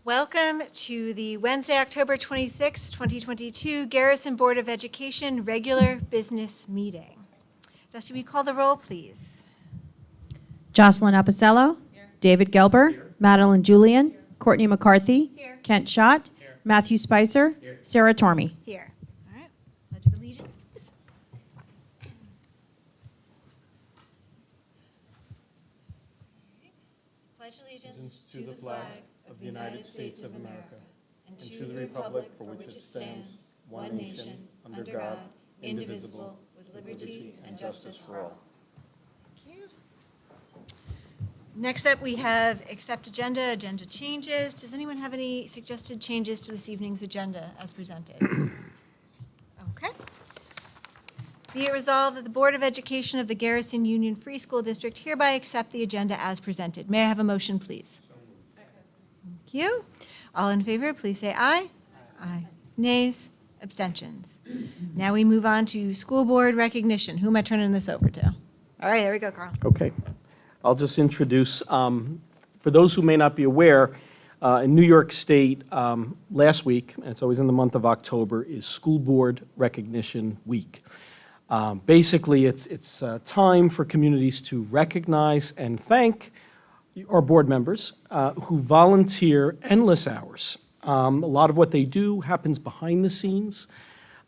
Welcome to the Wednesday, October 26, 2022 Garrison Board of Education regular business meeting. Dusty, will you call the roll, please? Jocelyn Apicello. Here. David Gelber. Here. Madeline Julian. Here. Courtney McCarthy. Here. Kent Schott. Here. Matthew Spicer. Here. Sarah Tormey. Here. All right. Pledge of Allegiance, please. Pledge allegiance to the flag of the United States of America and to the republic for which it stands, one nation, under God, indivisible, with liberty and justice for all. Thank you. Next up, we have accept agenda changes. Does anyone have any suggested changes to this evening's agenda as presented? Okay. Be it resolved that the Board of Education of the Garrison Union Free School District hereby accept the agenda as presented. May I have a motion, please? Thank you. All in favor, please say aye. Aye. Nays, abstentions. Now we move on to school board recognition. Who am I turning this over to? All right, there we go, Carl. Okay. I'll just introduce, for those who may not be aware, in New York State last week, and it's always in the month of October, is School Board Recognition Week. Basically, it's time for communities to recognize and thank our board members who volunteer endless hours. A lot of what they do happens behind the scenes.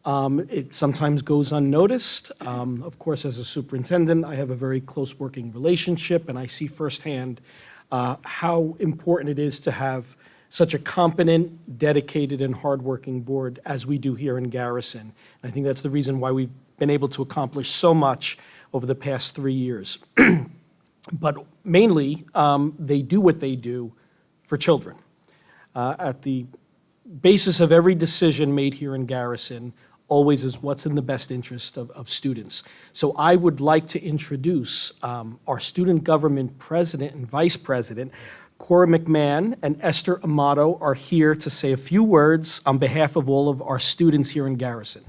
It sometimes goes unnoticed. Of course, as a superintendent, I have a very close working relationship, and I see firsthand how important it is to have such a competent, dedicated, and hardworking board as we do here in Garrison. And I think that's the reason why we've been able to accomplish so much over the past 3 years. But mainly, they do what they do for children. At the basis of every decision made here in Garrison always is what's in the best interest of students. So I would like to introduce our student government president and vice president. Cora McMahon and Esther Amato are here to say a few words on behalf of all of our students here in Garrison.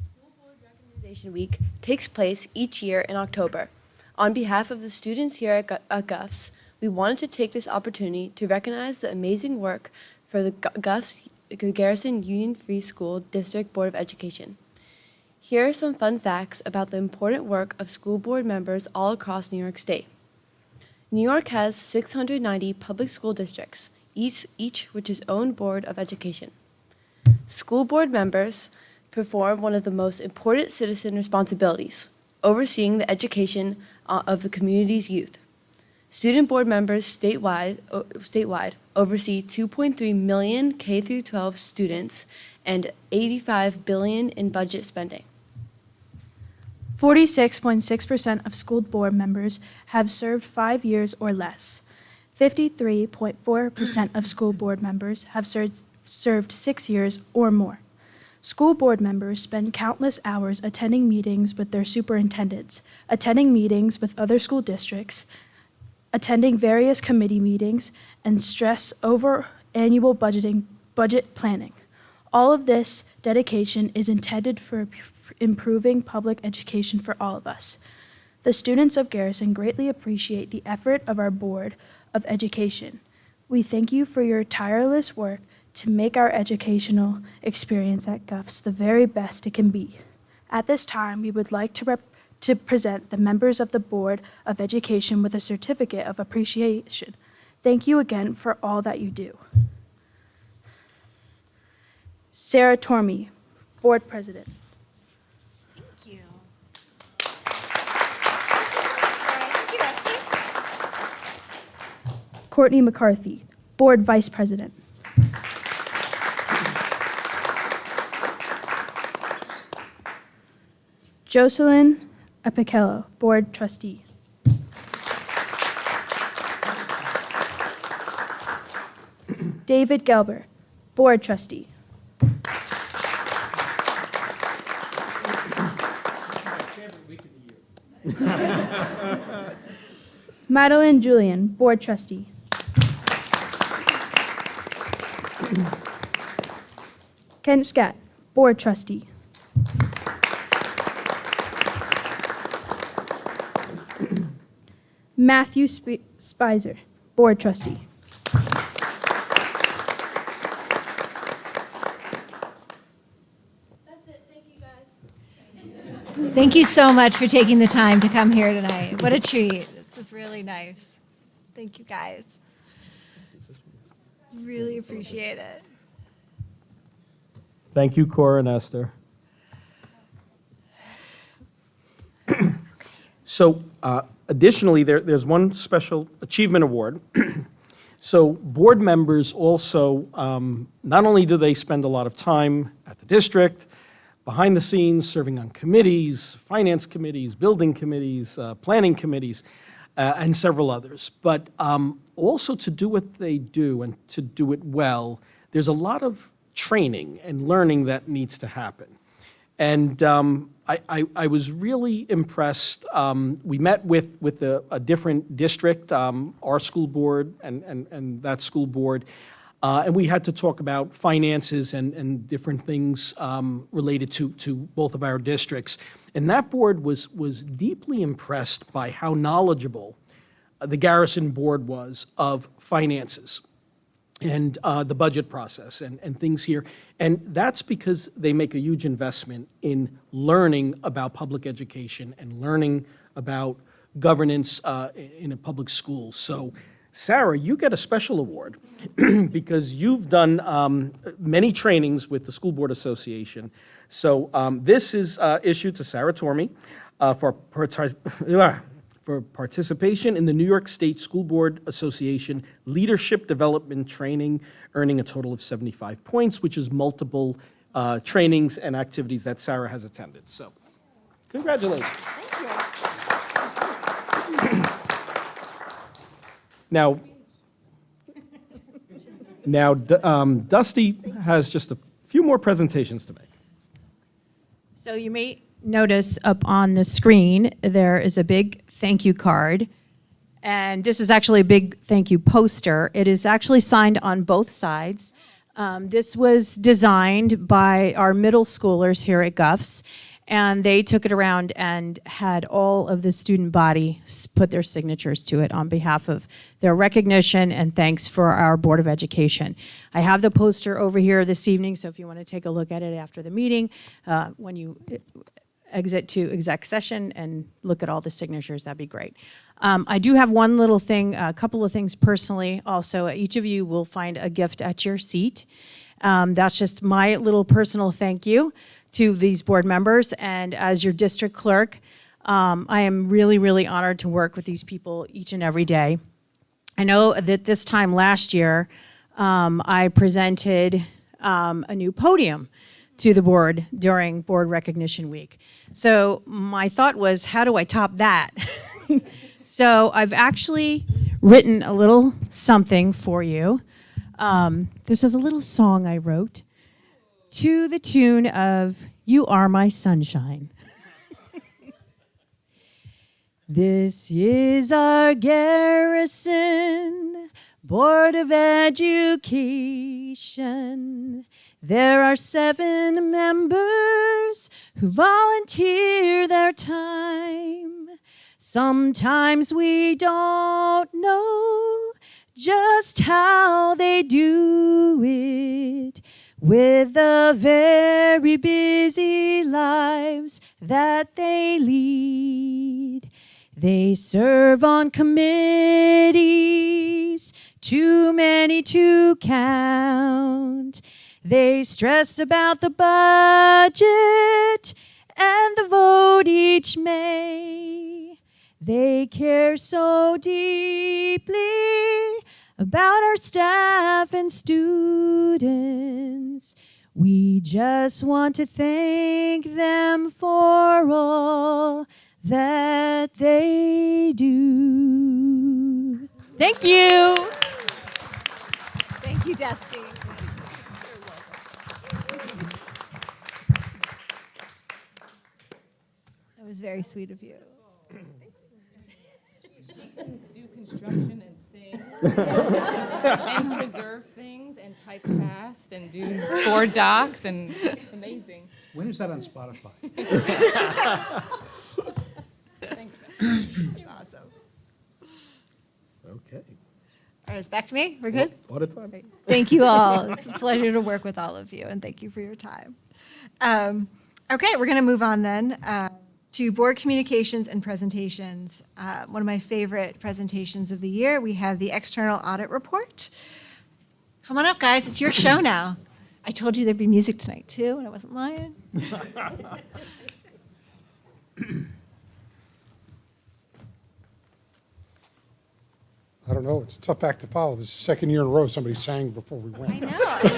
School Board Recognition Week takes place each year in October. On behalf of the students here at GUFS, we wanted to take this opportunity to recognize the amazing work for the GUFS Garrison Union Free School District Board of Education. Here are some fun facts about the important work of school board members all across New York State. New York has 690 public school districts, each with its own Board of Education. School board members perform one of the most important citizen responsibilities, overseeing the education of the community's youth. Student board members statewide oversee 2.3 million K-12 students and $85 billion in budget spending. 46.6% of school board members have served 5 years or less. 53.4% of school board members have served 6 years or more. School board members spend countless hours attending meetings with their superintendents, attending meetings with other school districts, attending various committee meetings, and stress over annual budget planning. All of this dedication is intended for improving public education for all of us. The students of Garrison greatly appreciate the effort of our Board of Education. We thank you for your tireless work to make our educational experience at GUFS the very best it can be. At this time, we would like to present the members of the Board of Education with a certificate of appreciation. Thank you again for all that you do. Sarah Tormey, Board President. Thank you. Thank you, Dusty. Courtney McCarthy, Board Vice President. Jocelyn Apicello, Board Trustee. David Gelber, Board Trustee. Madeline Julian, Board Trustee. Kent Schott, Board Trustee. Matthew Spicer, Board Trustee. Thank you so much for taking the time to come here tonight. What a treat. This is really nice. Thank you, guys. Really appreciate it. Thank you, Cora and Esther. So additionally, there's one special achievement award. So board members also, not only do they spend a lot of time at the district, behind the scenes, serving on committees, finance committees, building committees, planning committees, and several others, but also to do what they do and to do it well, there's a lot of training and learning that needs to happen. And I was really impressed. We met with a different district, our school board and that school board, and we had to talk about finances and different things related to both of our districts. And that board was deeply impressed by how knowledgeable the Garrison board was of finances and the budget process and things here. And that's because they make a huge investment in learning about public education and learning about governance in a public school. So, Sarah, you get a special award because you've done many trainings with the School Board Association. So this is issued to Sarah Tormey for participation in the New York State School Board Association Leadership Development Training, earning a total of 75 points, which is multiple trainings and activities that Sarah has attended. So, congratulations. Now, Dusty has just a few more presentations to make. So you may notice up on the screen, there is a big thank you card. And this is actually a big thank you poster. It is actually signed on both sides. This was designed by our middle schoolers here at Guffs. And they took it around and had all of the student body put their signatures to it on behalf of their recognition and thanks for our Board of Education. I have the poster over here this evening, so if you want to take a look at it after the meeting, when you exit to exec session and look at all the signatures, that'd be great. I do have one little thing, a couple of things personally also. Each of you will find a gift at your seat. That's just my little personal thank you to these board members. And as your district clerk, I am really, really honored to work with these people each and every day. I know that this time last year, I presented a new podium to the board during Board Recognition Week. So my thought was, how do I top that? So I've actually written a little something for you. This is a little song I wrote to the tune of You Are My Sunshine. This is our Garrison Board of Education. There are 7 members who volunteer their time. Sometimes we don't know just how they do it with the very busy lives that they lead. They serve on committees, too many to count. They stress about the budget and the vote each May. They care so deeply about our staff and students. We just want to thank them for all that they do. Thank you. Thank you, Dusty. That was very sweet of you. Do construction and sing and preserve things and type fast and do 4 docs and amazing. When is that on Spotify? Thanks. That's awesome. Okay. All right, it's back to me. We're good? Audit time. Thank you all. It's a pleasure to work with all of you, and thank you for your time. Okay, we're going to move on then to board communications and presentations. One of my favorite presentations of the year, we have the external audit report. Come on up, guys, it's your show now. I told you there'd be music tonight, too, and I wasn't lying. I don't know, it's a tough act to follow. This is the second year in a row somebody sang before we I went. know. I mean,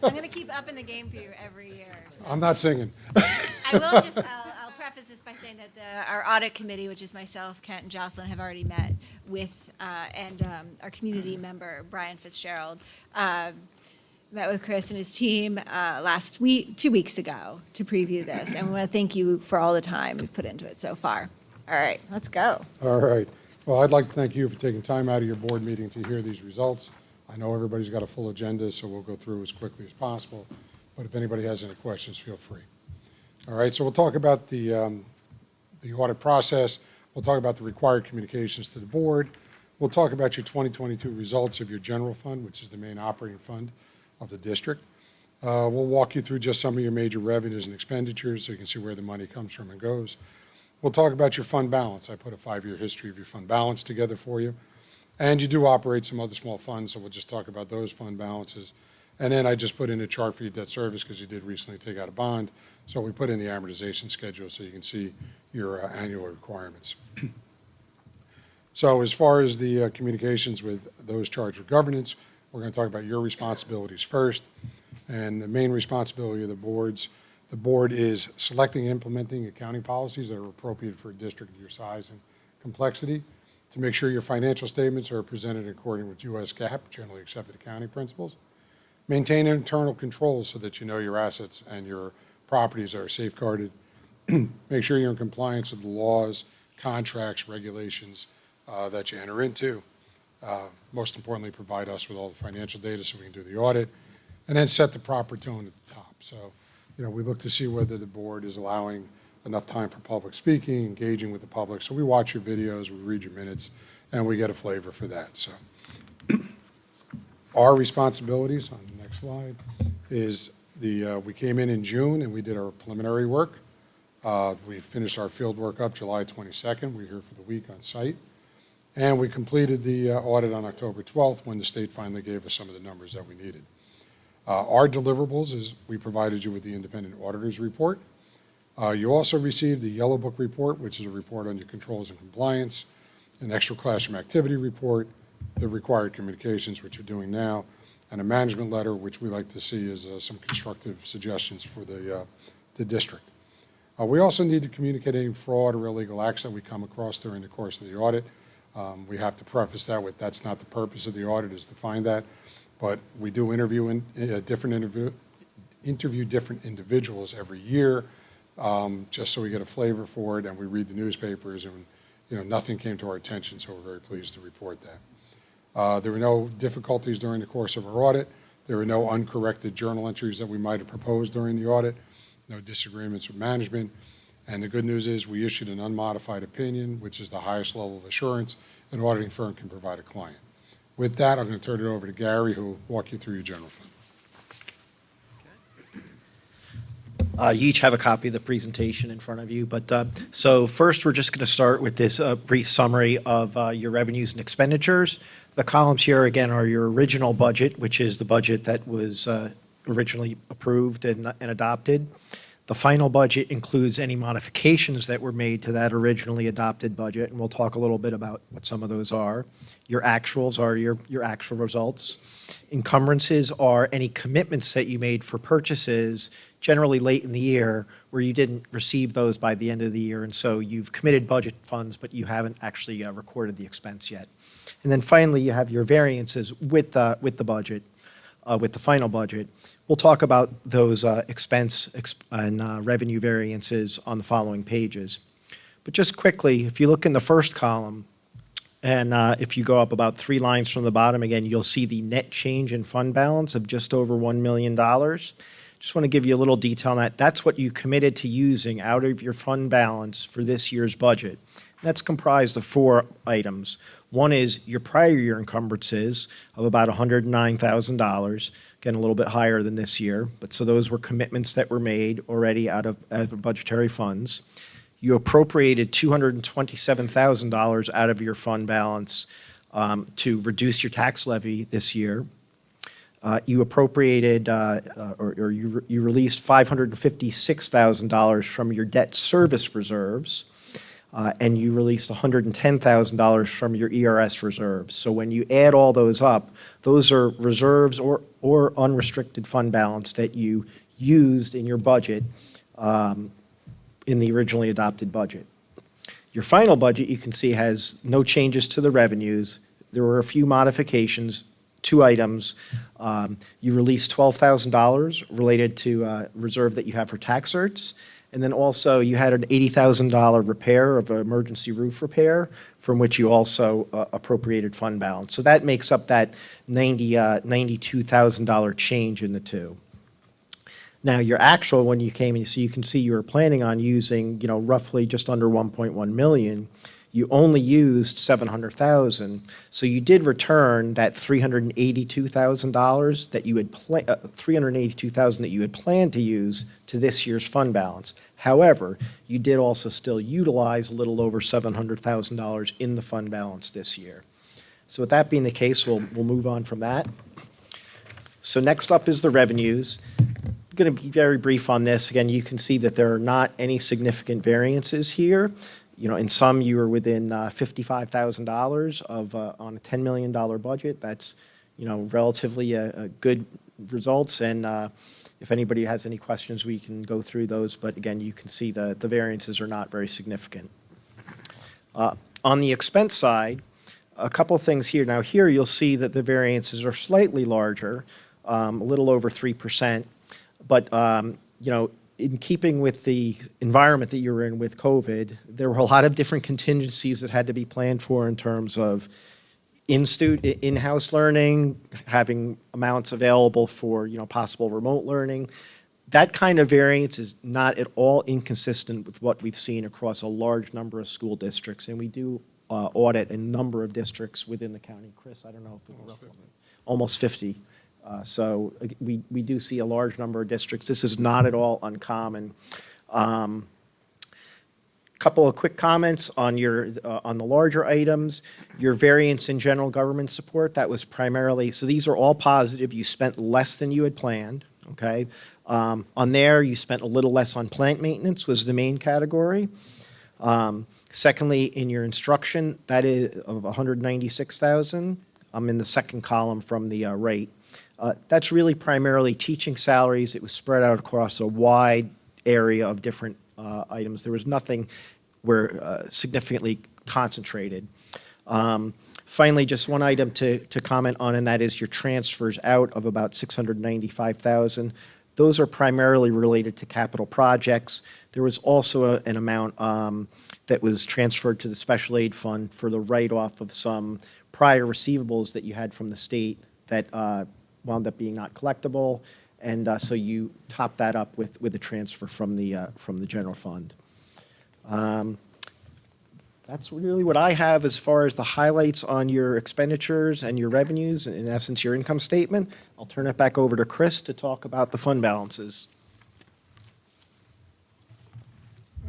I'm going to keep upping the game for you every year. So. I'm not singing. I will just, I'll preface this by saying that our audit committee, which is myself, Kent, and Jocelyn, have already met with, and our community member, Brian Fitzgerald, met with Chris and his team last week, 2 weeks ago, to preview this. And we want to thank you for all the time we've put into it so far. All right, let's go. All right. Well, I'd like to thank you for taking time out of your board meeting to hear these results. I know everybody's got a full agenda, so we'll go through as quickly as possible. But if anybody has any questions, feel free. All right, so we'll talk about the audit process. We'll talk about the required communications to the board. We'll talk about your 2022 results of your general fund, which is the main operating fund of the district. We'll walk you through just some of your major revenues and expenditures so you can see where the money comes from and goes. We'll talk about your fund balance. I put a 5-year history of your fund balance together for you. And you do operate some other small funds, so we'll just talk about those fund balances. And then I just put in a chart for your debt service because you did recently take out a bond. So we put in the amortization schedule so you can see your annual requirements. So as far as the communications with those charged with governance, we're going to talk about your responsibilities first. And the main responsibility of the board is selecting and implementing accounting policies that are appropriate for a district of your size and complexity, to make sure your financial statements are presented according with U.S. GAAP, generally accepted accounting principles. Maintain internal controls so that you know your assets and your properties are safeguarded. Make sure you're in compliance with the laws, contracts, regulations that you enter into. Most importantly, provide us with all the financial data so we can do the audit, and then set the proper tone at the top. So, we look to see whether the board is allowing enough time for public speaking, engaging with the public. So we watch your videos, we read your minutes, and we get a flavor for that. So our responsibilities, on the next slide, is we came in June and we did our preliminary work. We finished our field work up July 22nd. We were here for the week on site. And we completed the audit on October 12th when the state finally gave us some of the numbers that we needed. Our deliverables is we provided you with the independent auditor's report. You also received the Yellow Book report, which is a report on your controls and compliance, an extra classroom activity report, the required communications, which you're doing now, and a management letter, which we like to see as some constructive suggestions for the district. We also need to communicate any fraud or illegal acts that we come across during the course of the audit. We have to preface that with that's not the purpose of the audit, is to find that. But we do interview different individuals every year, just so we get a flavor for it, and we read the newspapers, and nothing came to our attention, so we're very pleased to report that. There were no difficulties during the course of our audit. There were no uncorrected journal entries that we might have proposed during the audit, no disagreements with management, and the good news is we issued an unmodified opinion, which is the highest level of assurance an auditing firm can provide a client. With that, I'm going to turn it over to Gary, who will walk you through your general fund. You each have a copy of the presentation in front of you, but so first we're just going to start with this brief summary of your revenues and expenditures. The columns here again are your original budget, which is the budget that was originally approved and adopted. The final budget includes any modifications that were made to that originally adopted budget, and we'll talk a little bit about what some of those are. Your actuals are your actual results. Encumbrances are any commitments that you made for purchases generally late in the year where you didn't receive those by the end of the year, and so you've committed budget funds, but you haven't actually recorded the expense yet. And then finally, you have your variances with the budget, with the final budget. We'll talk about those expense and revenue variances on the following pages. But just quickly, if you look in the first column, and if you go up about 3 lines from the bottom, again, you'll see the net change in fund balance of just over $1 million. Just want to give you a little detail on that. That's what you committed to using out of your fund balance for this year's budget. That's comprised of 4 items. One is your prior year encumbrances of about $109,000, again, a little bit higher than this year, but so those were commitments that were made already out of budgetary funds. You appropriated $227,000 out of your fund balance to reduce your tax levy this year. You appropriated, or you released $556,000 from your debt service reserves, and you released $110,000 from your ERS reserves. So when you add all those up, those are reserves or unrestricted fund balance that you used in your budget in the originally adopted budget. Your final budget, you can see, has no changes to the revenues. There were a few modifications. 2 items. You released $12,000 related to reserve that you have for tax certs. And then also you had an $80,000 repair of an emergency roof repair from which you also appropriated fund balance. So that makes up that $92,000 change in the two. Now your actual, when you came in, so you can see you were planning on using, roughly just under 1.1 million. You only used 700,000, so you did return that $382,000 that you had $382,000 that you had planned to use to this year's fund balance. However, you did also still utilize a little over $700,000 in the fund balance this year. So with that being the case, we'll move on from that. So next up is the revenues. I'm going to be very brief on this. Again, you can see that there are not any significant variances here. In some, you were within $55,000 of on a $10 million budget. That's, relatively a good results. And if anybody has any questions, we can go through those. But again, you can see the variances are not very significant. On the expense side, a couple things here. Now here you'll see that the variances are slightly larger, a little over 3%. But, in keeping with the environment that you were in with COVID, there were a lot of different contingencies that had to be planned for in terms of in-house learning, having amounts available for, possible remote learning. That kind of variance is not at all inconsistent with what we've seen across a large number of school districts, and we do audit a number of districts within the county. Chris, I don't know if it was almost 50. So we do see a large number of districts. This is not at all uncommon. Couple of quick comments on on the larger items. Your variance in general government support, that was primarily, so these are all positive. You spent less than you had planned, okay? On there, you spent a little less on plant maintenance was the main category. Secondly, in your instruction, that is of $196,000. I'm in the second column from the right. That's really primarily teaching salaries. It was spread out across a wide area of different items. There was nothing where significantly concentrated. Finally, just one item to comment on, and that is your transfers out of about $695,000. Those are primarily related to capital projects. There was also an amount that was transferred to the special aid fund for the write-off of some prior receivables that you had from the state that wound up being not collectible, and so you top that up with a transfer from the general fund. That's really what I have as far as the highlights on your expenditures and your revenues, in essence, your income statement. I'll turn it back over to Chris to talk about the fund balances.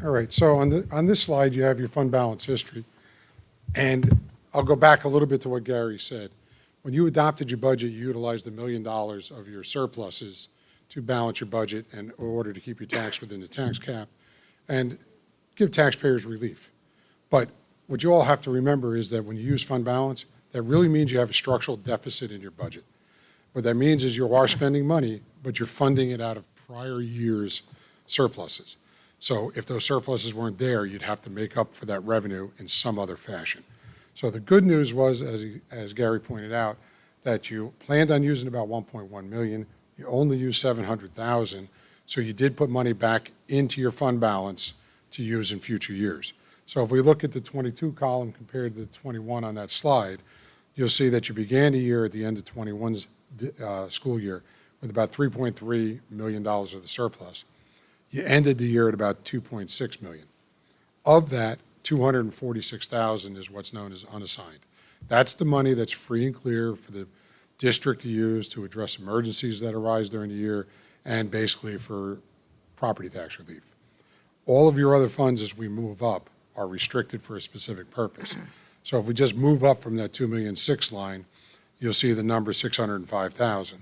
All right, so on this slide, you have your fund balance history. And I'll go back a little bit to what Gary said. When you adopted your budget, you utilized $1 million of your surpluses to balance your budget in order to keep your tax within the tax cap and give taxpayers relief. But what you all have to remember is that when you use fund balance, that really means you have a structural deficit in your budget. What that means is you are spending money, but you're funding it out of prior year's surpluses. So if those surpluses weren't there, you'd have to make up for that revenue in some other fashion. So the good news was, as Gary pointed out, that you planned on using about 1.1 million. You only used 700,000. So you did put money back into your fund balance to use in future years. So if we look at the 22 column compared to the 21 on that slide, you'll see that you began the year at the end of 21's school year with about $3.3 million of the surplus. You ended the year at about 2.6 million. Of that, 246,000 is what's known as unassigned. That's the money that's free and clear for the district to use to address emergencies that arise during the year and basically for property tax relief. All of your other funds as we move up are restricted for a specific purpose. So if we just move up from that 2,000,006 line, you'll see the number 605,000.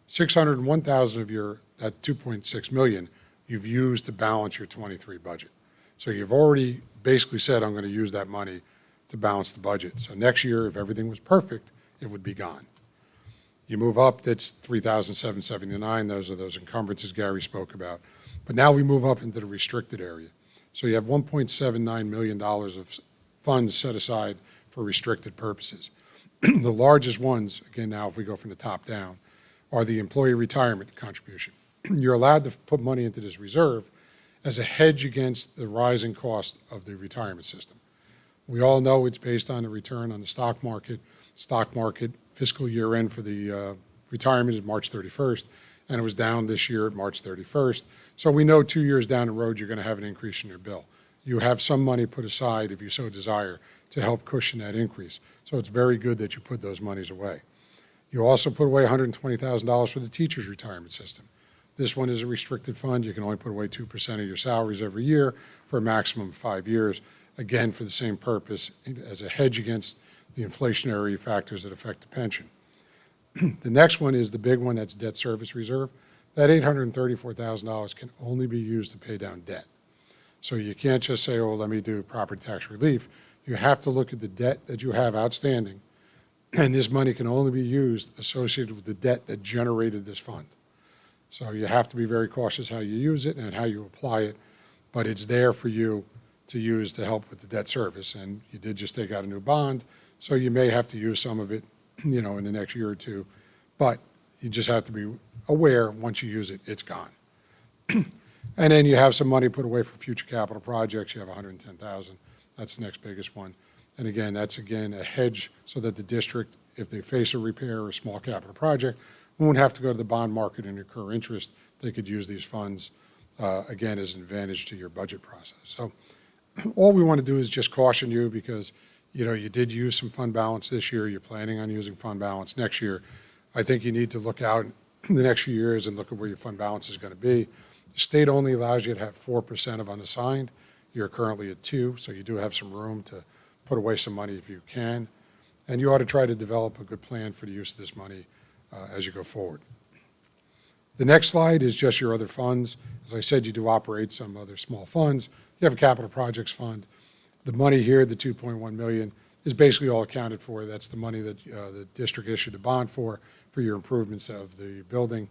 601,000 of your, that 2.6 million, you've used to balance your 23 budget. So you've already basically said, I'm going to use that money to balance the budget. So next year, if everything was perfect, it would be gone. You move up, that's 3,779. Those are those encumbrances Gary spoke about. But now we move up into the restricted area. So you have $1.79 million of funds set aside for restricted purposes. The largest ones, again, now if we go from the top down, are the employee retirement contribution. You're allowed to put money into this reserve as a hedge against the rising cost of the retirement system. We all know it's based on the return on the stock market. Stock market fiscal year end for the retirement is March 31st, and it was down this year at March 31st. So we know 2 years down the road, you're going to have an increase in your bill. You have some money put aside, if you so desire, to help cushion that increase. So it's very good that you put those monies away. You also put away $120,000 for the teacher's retirement system. This one is a restricted fund. You can only put away 2% of your salaries every year for a maximum of 5 years, again, for the same purpose, as a hedge against the inflationary factors that affect the pension. The next one is the big one, that's debt service reserve. That $834,000 can only be used to pay down debt. So you can't just say, oh, let me do property tax relief. You have to look at the debt that you have outstanding, and this money can only be used associated with the debt that generated this fund. So you have to be very cautious how you use it and how you apply it, but it's there for you to use to help with the debt service. And you did just take out a new bond, so you may have to use some of it, in the next year or two, but you just have to be aware once you use it, it's gone. And then you have some money put away for future capital projects. You have $110,000. That's the next biggest one. And again, that's again a hedge so that the district, if they face a repair or a small capital project, won't have to go to the bond market and incur interest. They could use these funds, again, as an advantage to your budget process. So all we want to do is just caution you because, you did use some fund balance this year. You're planning on using fund balance next year. I think you need to look out in the next few years and look at where your fund balance is going to be. The state only allows you to have 4% of unassigned. You're currently at 2%, so you do have some room to put away some money if you can. And you ought to try to develop a good plan for the use of this money as you go forward. The next slide is just your other funds. As I said, you do operate some other small funds. You have a capital projects fund. The money here, the $2.1 million, is basically all accounted for. That's the money that the district issued a bond for your improvements of the building,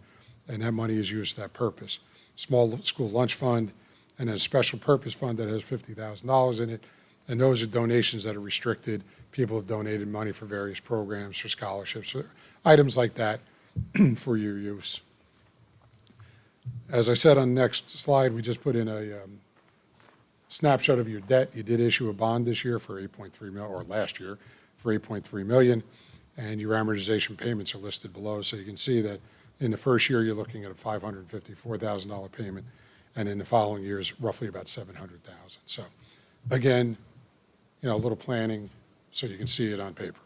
and that money is used for that purpose. Small school lunch fund, and a special purpose fund that has $50,000 in it, and those are donations that are restricted. People have donated money for various programs, for scholarships, or items like that for your use. As I said on the next slide, we just put in a snapshot of your debt. You did issue a bond this year for $8.3 million, or last year for $8.3 million, and your amortization payments are listed below. So you can see that in the first year, you're looking at a $554,000 payment, and in the following years, roughly about $700,000. So again, a little planning so you can see it on paper.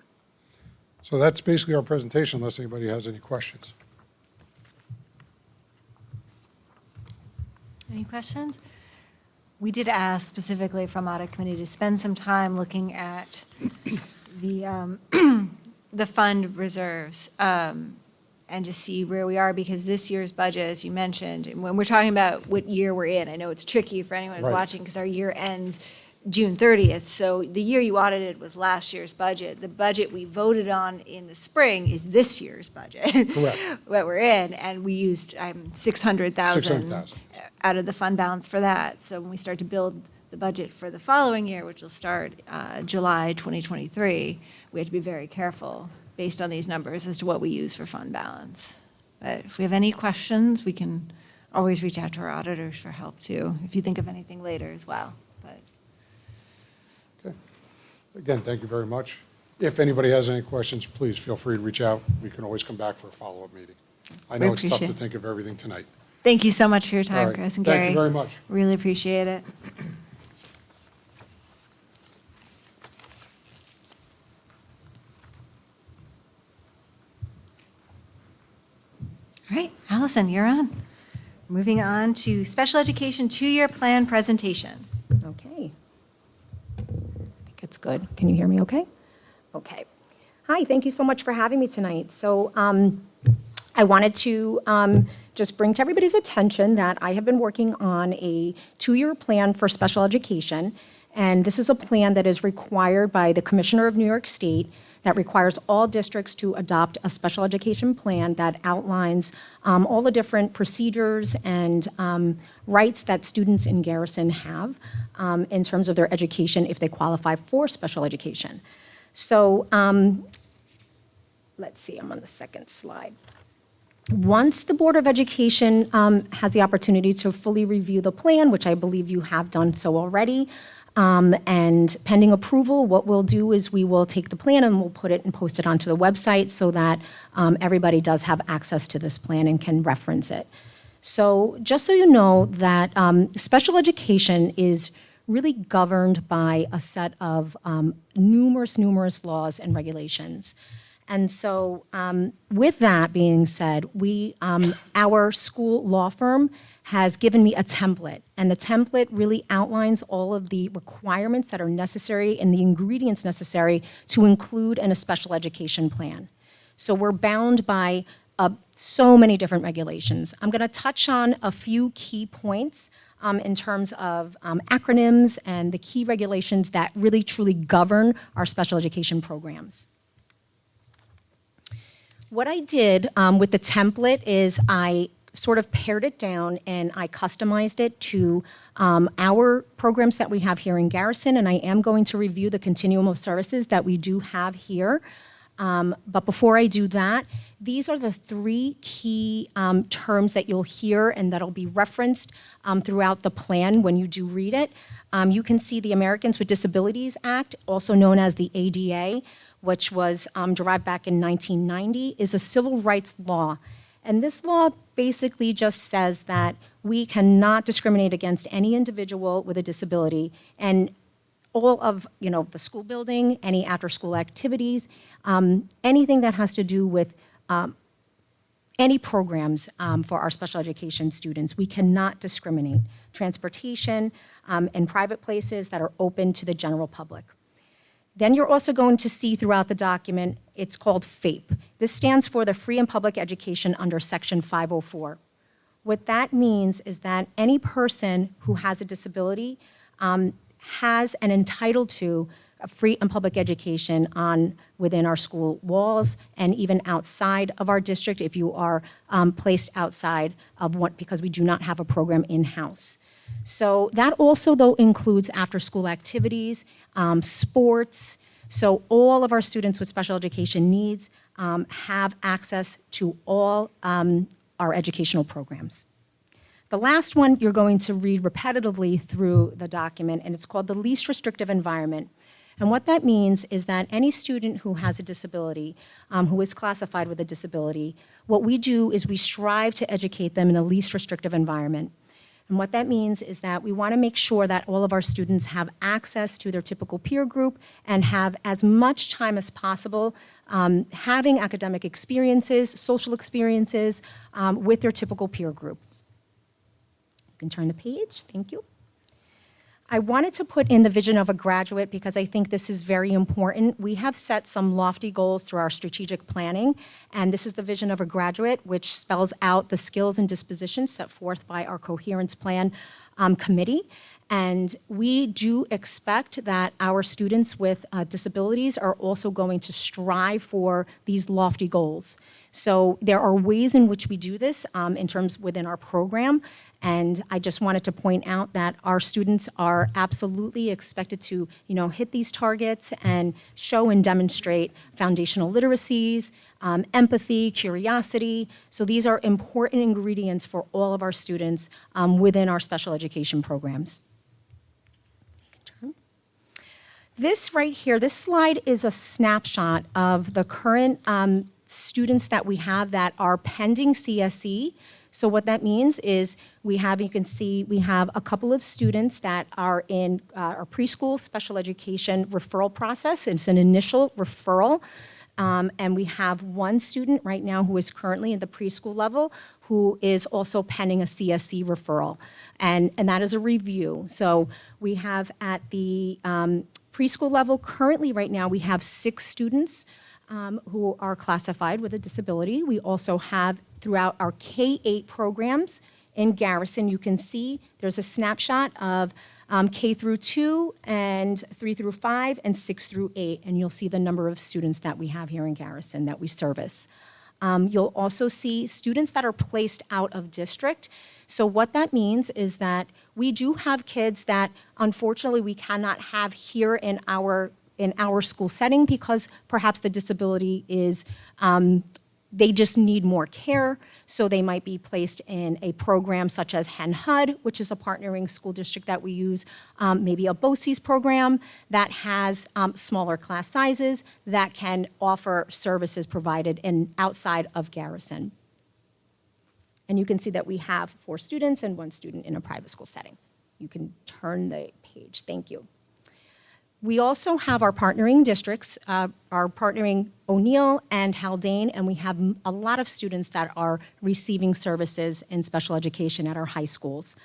So that's basically our presentation, unless anybody has any questions. Any questions? We did ask specifically from Audit Committee to spend some time looking at the fund reserves and to see where we are, because this year's budget, as you mentioned, and when we're talking about what year we're in, I know it's tricky for anyone who's Right. watching because our year ends June 30th. So the year you audited was last year's budget. The budget we voted on in the spring is this year's budget. Correct. What we're in, and we used $600,000 $600,000. out of the fund balance for that. So when we start to build the budget for the following year, which will start July 2023, we have to be very careful based on these numbers as to what we use for fund balance. But if we have any questions, we can always reach out to our auditors for help too, if you think of anything later as well. But Okay. Again, thank you very much. If anybody has any questions, please feel free to reach out. We can always come back for a follow-up meeting. I know it's tough to appreciate it. think of everything tonight. thank you so much for your All time, right. Chris and Gary. Thank you very much. Really appreciate it. All right, Allison, you're on. Moving on to special education two-year plan presentation. Okay. I think it's good. Can you hear me okay? Okay. Hi, thank you so much for having me tonight. So I wanted to just bring to everybody's attention that I have been working on a two-year plan for special education. And this is a plan that is required by the Commissioner of New York State that requires all districts to adopt a special education plan that outlines all the different procedures and rights that students in Garrison have in terms of their education if they qualify for special education. So let's see, I'm on the second slide. Once the Board of Education has the opportunity to fully review the plan, which I believe you have done so already, and pending approval, what we'll do is we will take the plan and we'll put it and post it onto the website so that everybody does have access to this plan and can reference it. So just so you know that special education is really governed by a set of numerous laws and regulations. And so with that being said, our school law firm has given me a template, and the template really outlines all of the requirements that are necessary and the ingredients necessary to include in a special education plan. So we're bound by so many different regulations. I'm gonna touch on a few key points in terms of acronyms and the key regulations that really truly govern our special education programs. What I did with the template is I sort of pared it down and I customized it to our programs that we have here in Garrison, and I am going to review the continuum of services that we do have here. But before I do that, these are the three key terms that you'll hear and that'll be referenced throughout the plan when you do read it. You can see the Americans with Disabilities Act, also known as the ADA, which was derived back in 1990, is a civil rights law. And this law basically just says that we cannot discriminate against any individual with a disability, and all of the school building, any after-school activities, anything that has to do with any programs for our special education students, we cannot discriminate. Transportation and private places that are open to the general public. Then you're also going to see throughout the document, it's called FAPE. This stands for the Free and Public Education under Section 504. What that means is that any person who has a disability has and entitled to a free and public education within our school walls and even outside of our district if you are placed outside of one, because we do not have a program in-house. So that also, though, includes after-school activities, sports. So all of our students with special education needs have access to all our educational programs. The last one you're going to read repetitively through the document, and it's called the least restrictive environment. And what that means is that any student who has a disability, who is classified with a disability, what we do is we strive to educate them in the least restrictive environment. And what that means is that we want to make sure that all of our students have access to their typical peer group and have as much time as possible having academic experiences, social experiences with their typical peer group. You can turn the page, thank you. I wanted to put in the vision of a graduate because I think this is very important. We have set some lofty goals through our strategic planning, and this is the vision of a graduate, which spells out the skills and dispositions set forth by our coherence plan committee. And we do expect that our students with disabilities are also going to strive for these lofty goals. So there are ways in which we do this in terms within our program. And I just wanted to point out that our students are absolutely expected to, hit these targets and show and demonstrate foundational literacies, empathy, curiosity. So these are important ingredients for all of our students within our special education programs. This right here, this slide is a snapshot of the current students that we have that are pending CSE. So what that means is you can see we have a couple of students that are in our preschool special education referral process. It's an initial referral. And we have one student right now who is currently in the preschool level who is also pending a CSE referral, and that is a review. So we have at the preschool level, currently right now, we have 6 students who are classified with a disability. We also have throughout our K-8 programs in Garrison, you can see there's a snapshot of K through 2 and 3 through 5 and 6 through 8, and you'll see the number of students that we have here in Garrison that we service. You'll also see students that are placed out of district. So what that means is that we do have kids that unfortunately we cannot have here in our school setting because perhaps the disability is they just need more care, so they might be placed in a program such as HUD, which is a partnering school district that we use, maybe a BOCES program that has smaller class sizes that can offer services provided outside of Garrison. And you can see that we have 4 students and 1 student in a private school setting. You can turn the page, thank you. We also have our partnering districts, our partnering O'Neill and Haldane, and we have a lot of students that are receiving services in special education at our high schools.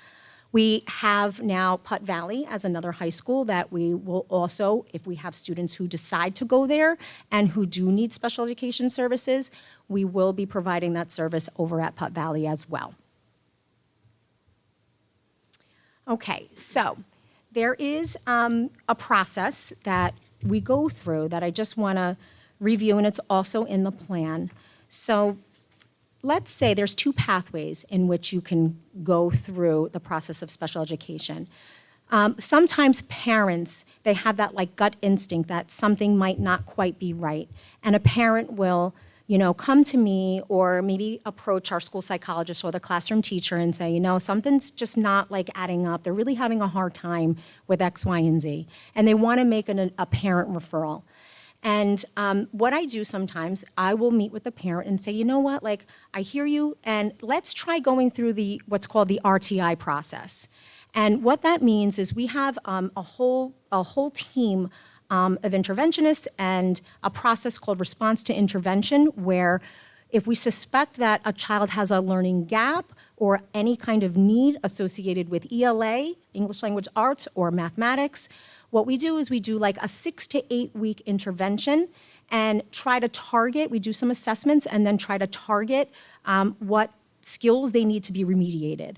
We have now Putt Valley as another high school that we will also, if we have students who decide to go there and who do need special education services, we will be providing that service over at Putt Valley as well. Okay, so there is a process that we go through that I just want to review, and it's also in the plan. So let's say there's 2 pathways in which you can go through the process of special education. Sometimes parents, they have that like gut instinct that something might not quite be right, and a parent will come to me or maybe approach our school psychologist or the classroom teacher and say, something's just not like adding up. They're really having a hard time with X, Y, and Z. And they want to make a parent referral. And what I do sometimes, I will meet with the parent and say, you know what, like, I hear you, and let's try going through what's called the RTI process. And what that means is we have a whole team of interventionists and a process called response to intervention, where if we suspect that a child has a learning gap or any kind of need associated with ELA, English Language Arts, or mathematics, what we do is we do like a 6 to 8 week intervention and try to target, we do some assessments and then try to target what skills they need to be remediated.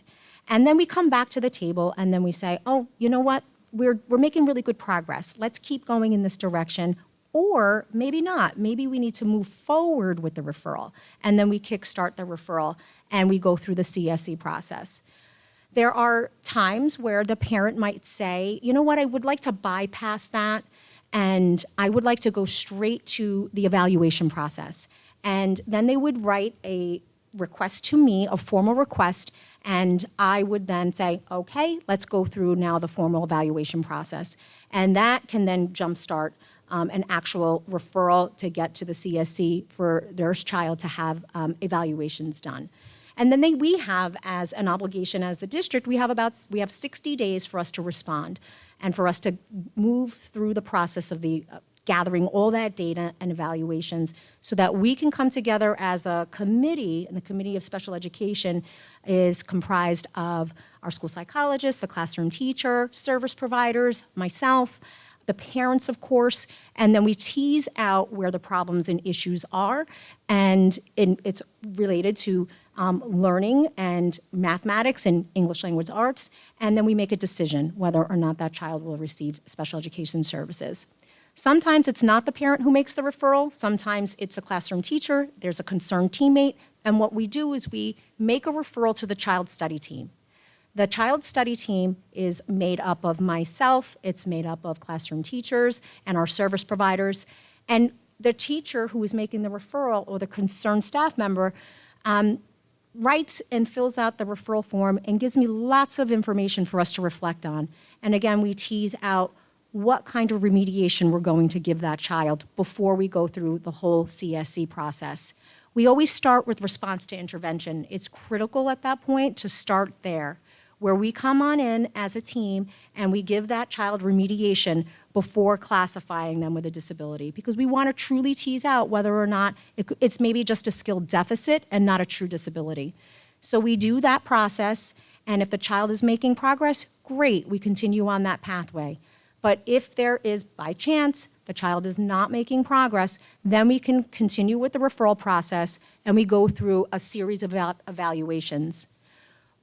And then we come back to the table and then we say, oh, you know what? We're making really good progress. Let's keep going in this direction, or maybe not. Maybe we need to move forward with the referral, and then we kickstart the referral and we go through the CSE process. There are times where the parent might say, you know what, I would like to bypass that, and I would like to go straight to the evaluation process. And then they would write a request to me, a formal request, and I would then say, okay, let's go through now the formal evaluation process. And that can then jumpstart an actual referral to get to the CSE for their child to have evaluations done. And then we have, as an obligation as the district, we have 60 days for us to respond and for us to move through the process of the gathering all that data and evaluations so that we can come together as a committee, and the Committee of Special Education is comprised of our school psychologist, the classroom teacher, service providers, myself, the parents, of course, and then we tease out where the problems and issues are, and it's related to learning and mathematics and English Language Arts, and then we make a decision whether or not that child will receive special education services. Sometimes it's not the parent who makes the referral, sometimes it's the classroom teacher, there's a concerned teammate, and what we do is we make a referral to the child study team. The child study team is made up of myself, it's made up of classroom teachers and our service providers, and the teacher who is making the referral or the concerned staff member writes and fills out the referral form and gives me lots of information for us to reflect on. And again, we tease out what kind of remediation we're going to give that child before we go through the whole CSE process. We always start with response to intervention. It's critical at that point to start there, where we come on in as a team and we give that child remediation before classifying them with a disability, because we want to truly tease out whether or not it's maybe just a skill deficit and not a true disability. So we do that process, and if the child is making progress, great, we continue on that pathway. But if there is, by chance, the child is not making progress, then we can continue with the referral process, and we go through a series of evaluations.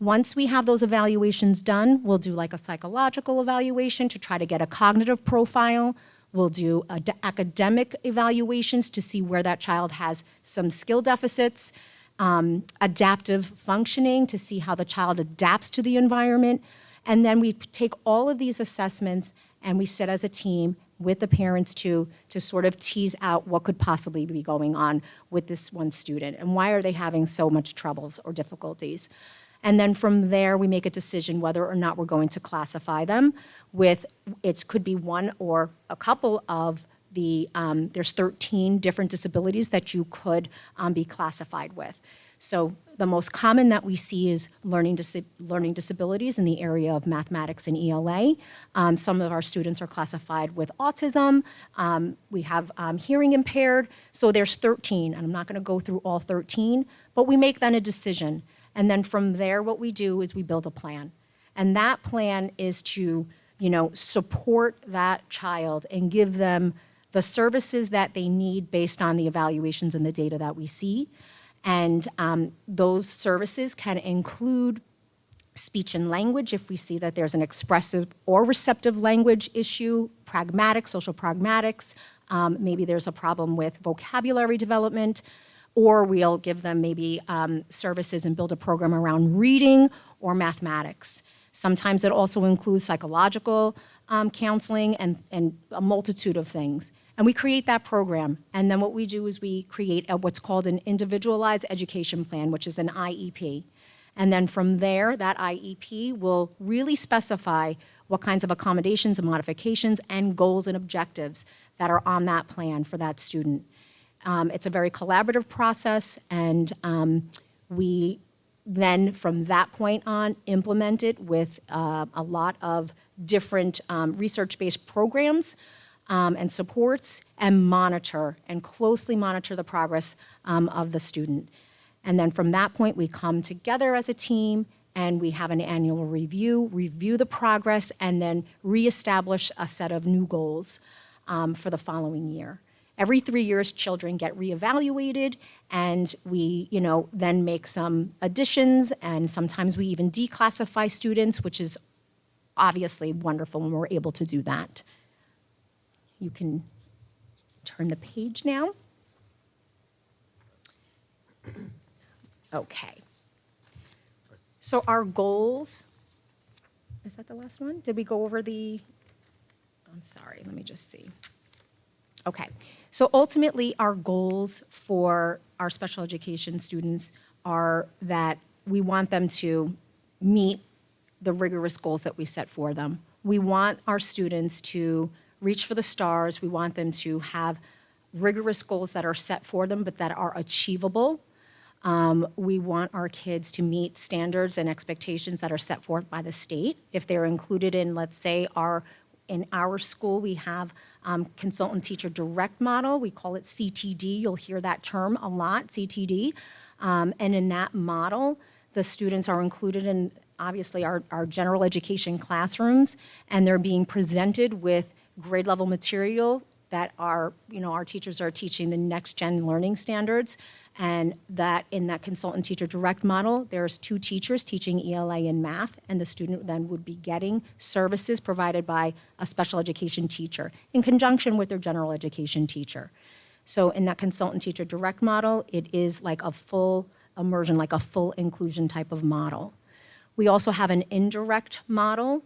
Once we have those evaluations done, we'll do like a psychological evaluation to try to get a cognitive profile. We'll do academic evaluations to see where that child has some skill deficits, adaptive functioning to see how the child adapts to the environment. And then we take all of these assessments and we sit as a team with the parents to sort of tease out what could possibly be going on with this one student and why are they having so much troubles or difficulties. And then from there, we make a decision whether or not we're going to classify them with, it could be one or a couple of the, there's 13 different disabilities that you could be classified with. So the most common that we see is learning disabilities in the area of mathematics and ELA. Some of our students are classified with autism. We have hearing impaired. So there's 13, and I'm not going to go through all 13, but we make then a decision. And then from there, what we do is we build a plan. And that plan is to, support that child and give them the services that they need based on the evaluations and the data that we see. And those services can include speech and language if we see that there's an expressive or receptive language issue, pragmatics, social pragmatics, maybe there's a problem with vocabulary development, or we'll give them maybe services and build a program around reading or mathematics. Sometimes it also includes psychological counseling and a multitude of things. And we create that program. And then what we do is we create what's called an individualized education plan, which is an IEP. And then from there, that IEP will really specify what kinds of accommodations and modifications and goals and objectives that are on that plan for that student. It's a very collaborative process, and we then, from that point on, implement it with a lot of different research-based programs and supports, and monitor and closely monitor the progress of the student. And then from that point, we come together as a team and we have an annual review the progress, and then reestablish a set of new goals for the following year. Every 3 years, children get reevaluated, and we, then make some additions, and sometimes we even declassify students, which is obviously wonderful when we're able to do that. You can turn the page now. Okay. So our goals, is that the last one? Did we go over I'm sorry, let me just see. Okay, so ultimately our goals for our special education students are that we want them to meet the rigorous goals that we set for them. We want our students to reach for the stars. We want them to have rigorous goals that are set for them, but that are achievable. We want our kids to meet standards and expectations that are set forth by the state. If they're included in, let's say, in our school, we have consultant teacher direct model. We call it CTD. You'll hear that term a lot, CTD. And in that model, the students are included in, obviously, our general education classrooms, and they're being presented with grade level material that our teachers are teaching the next gen learning standards, and that in that consultant teacher direct model, there's 2 teachers teaching ELA and math, and the student then would be getting services provided by a special education teacher in conjunction with their general education teacher. So in that consultant teacher direct model, it is like a full immersion, like a full inclusion type of model. We also have an indirect model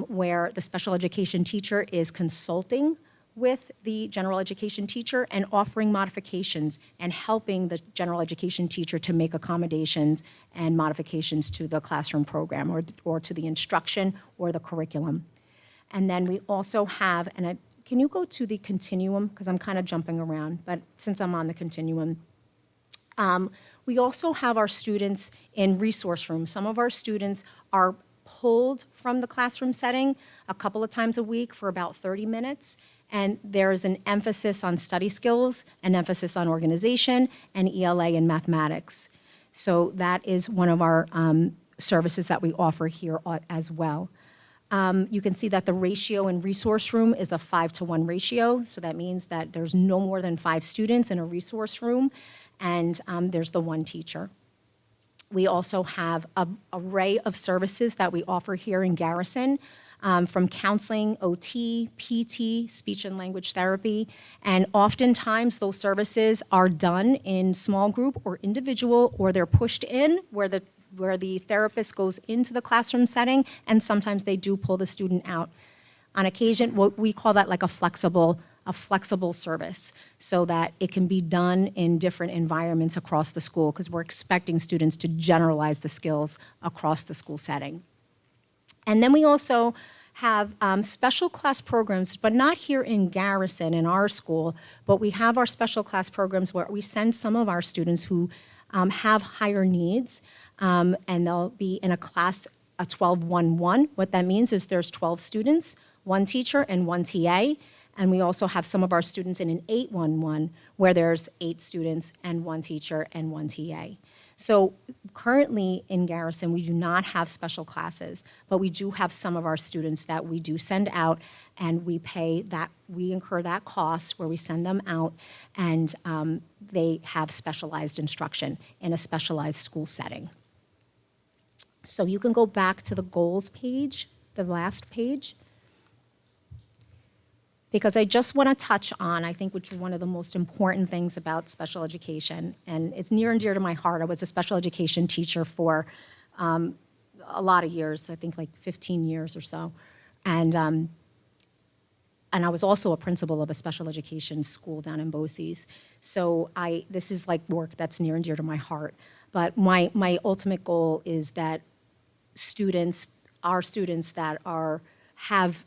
where the special education teacher is consulting with the general education teacher and offering modifications and helping the general education teacher to make accommodations and modifications to the classroom program or to the instruction or the curriculum. And then we also have, can you go to the continuum? Because I'm kind of jumping around, but since I'm on the continuum, we also have our students in resource rooms. Some of our students are pulled from the classroom setting a couple of times a week for about 30 minutes. And there's an emphasis on study skills, an emphasis on organization, and ELA and mathematics. So that is one of our services that we offer here as well. You can see that the ratio in resource room is a 5-to-1 ratio. So that means that there's no more than 5 students in a resource room, and there's the 1 teacher. We also have an array of services that we offer here in Garrison, from counseling, OT, PT, speech and language therapy, and oftentimes those services are done in small group or individual, or they're pushed in where the therapist goes into the classroom setting, and sometimes they do pull the student out. On occasion, what we call that like a flexible service, so that it can be done in different environments across the school, because we're expecting students to generalize the skills across the school setting. And then we also have special class programs, but not here in Garrison in our school, but we have our special class programs where we send some of our students who have higher needs, and they'll be in a class, a 12-1-1. What that means is there's 12 students, 1 teacher, and 1 TA. And we also have some of our students in an 8-1-1, where there's 8 students and 1 teacher and 1 TA. So currently in Garrison, we do not have special classes, but we do have some of our students that we do send out, and we incur that cost where we send them out, and they have specialized instruction in a specialized school setting. So you can go back to the goals page, the last page, because I just want to touch on, I think, which is one of the most important things about special education, and it's near and dear to my heart. I was a special education teacher for a lot of years, I think like 15 years or so, and I was also a principal of a special education school down in BOCES. So this is like work that's near and dear to my heart. But my ultimate goal is that our students that have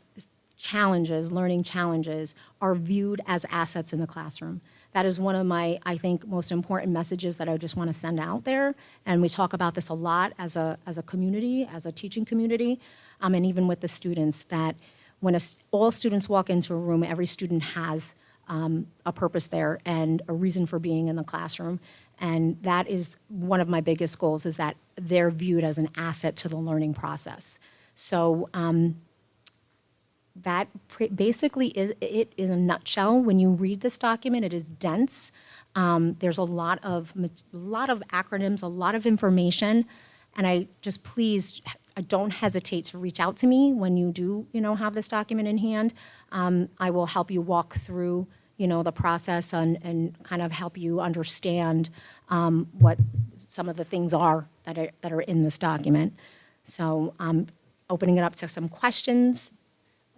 challenges, learning challenges, are viewed as assets in the classroom. That is one of my, I think, most important messages that I just want to send out there. And we talk about this a lot as a community, as a teaching community, and even with the students, that when all students walk into a room, every student has a purpose there and a reason for being in the classroom. And that is one of my biggest goals, is that they're viewed as an asset to the learning process. So that basically is it in a nutshell. When you read this document, it is dense. There's a lot of acronyms, a lot of information, and please don't hesitate to reach out to me when you do, have this document in hand. I will help you walk through, the process and kind of help you understand what some of the things are that are in this document. So I'm opening it up to some questions.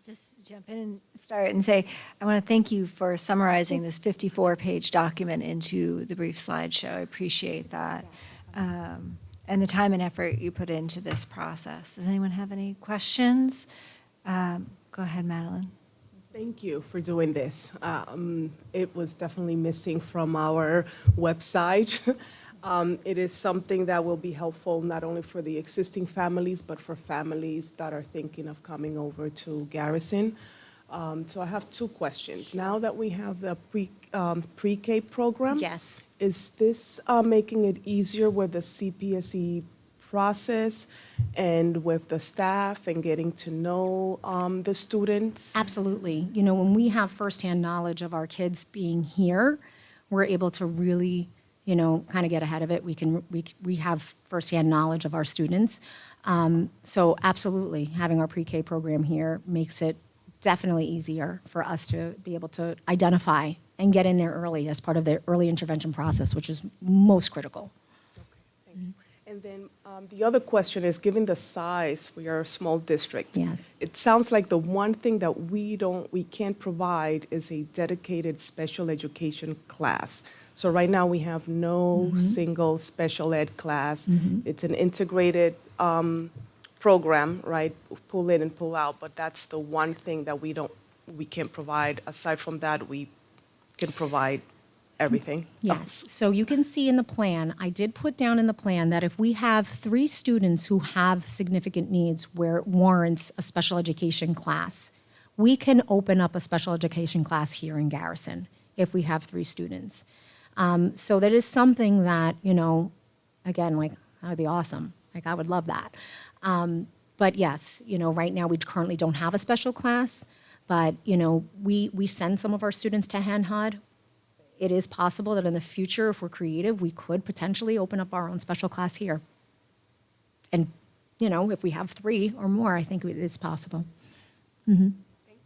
Just jump in and start and say, I want to thank you for summarizing this 54-page document into the brief slideshow. I appreciate that. And the time and effort you put into this process. Does anyone have any questions? Go ahead, Madeline. Thank you for doing this. It was definitely missing from our website. It is something that will be helpful not only for the existing families, but for families that are thinking of coming over to Garrison. So I have 2 questions. Now that we have the pre-K program, Yes. is this making it easier with the CPSE process and with the staff and getting to know the students? Absolutely. When we have firsthand knowledge of our kids being here, we're able to really, kind of get ahead of it. We have firsthand knowledge of our students. So absolutely, having our pre-K program here makes it definitely easier for us to be able to identify and get in there early as part of the early intervention process, which is most critical. Thank you. And then the other question is, given the size, we are a small district. Yes. It sounds like the one thing that we can't provide is a dedicated special education class. So right now we have no single special ed class. It's an integrated program, right? Pull in and pull out, but that's the one thing that we can't provide. Aside from that, we can provide everything. Yes. So you can see in the plan, I did put down in the plan that if we have 3 students who have significant needs where it warrants a special education class, we can open up a special education class here in Garrison if we have 3 students. So that is something that, again, like, that would be awesome. Like, I would love that. But yes, right now, we currently don't have a special class, but, we send some of our students to Hen Hud. It is possible that in the future, if we're creative, we could potentially open up our own special class here. And, if we have 3 or more, I think it's possible. Thank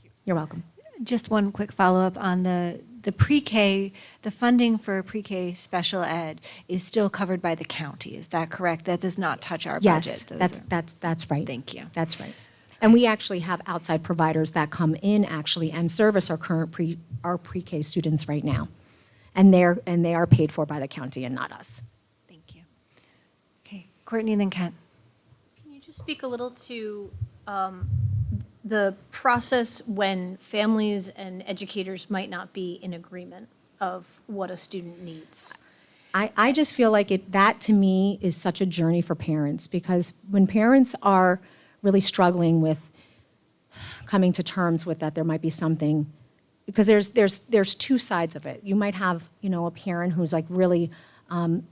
you. You're welcome. Just one quick follow-up on the pre-K, the funding for pre-K special ed is still covered by the county. Is that correct? That does not touch our budget? Yes, that's right. Thank you. That's right. And we actually have outside providers that come in actually and service our current our pre-K students right now. And they are paid for by the county and not us. Thank you. Okay, Courtney and then Kent. Can you just speak a little to the process when families and educators might not be in agreement of what a student needs? I just feel like that to me is such a journey for parents, because when parents are really struggling with coming to terms with that there might be something, because there's 2 sides of it. You might have, a parent who's like really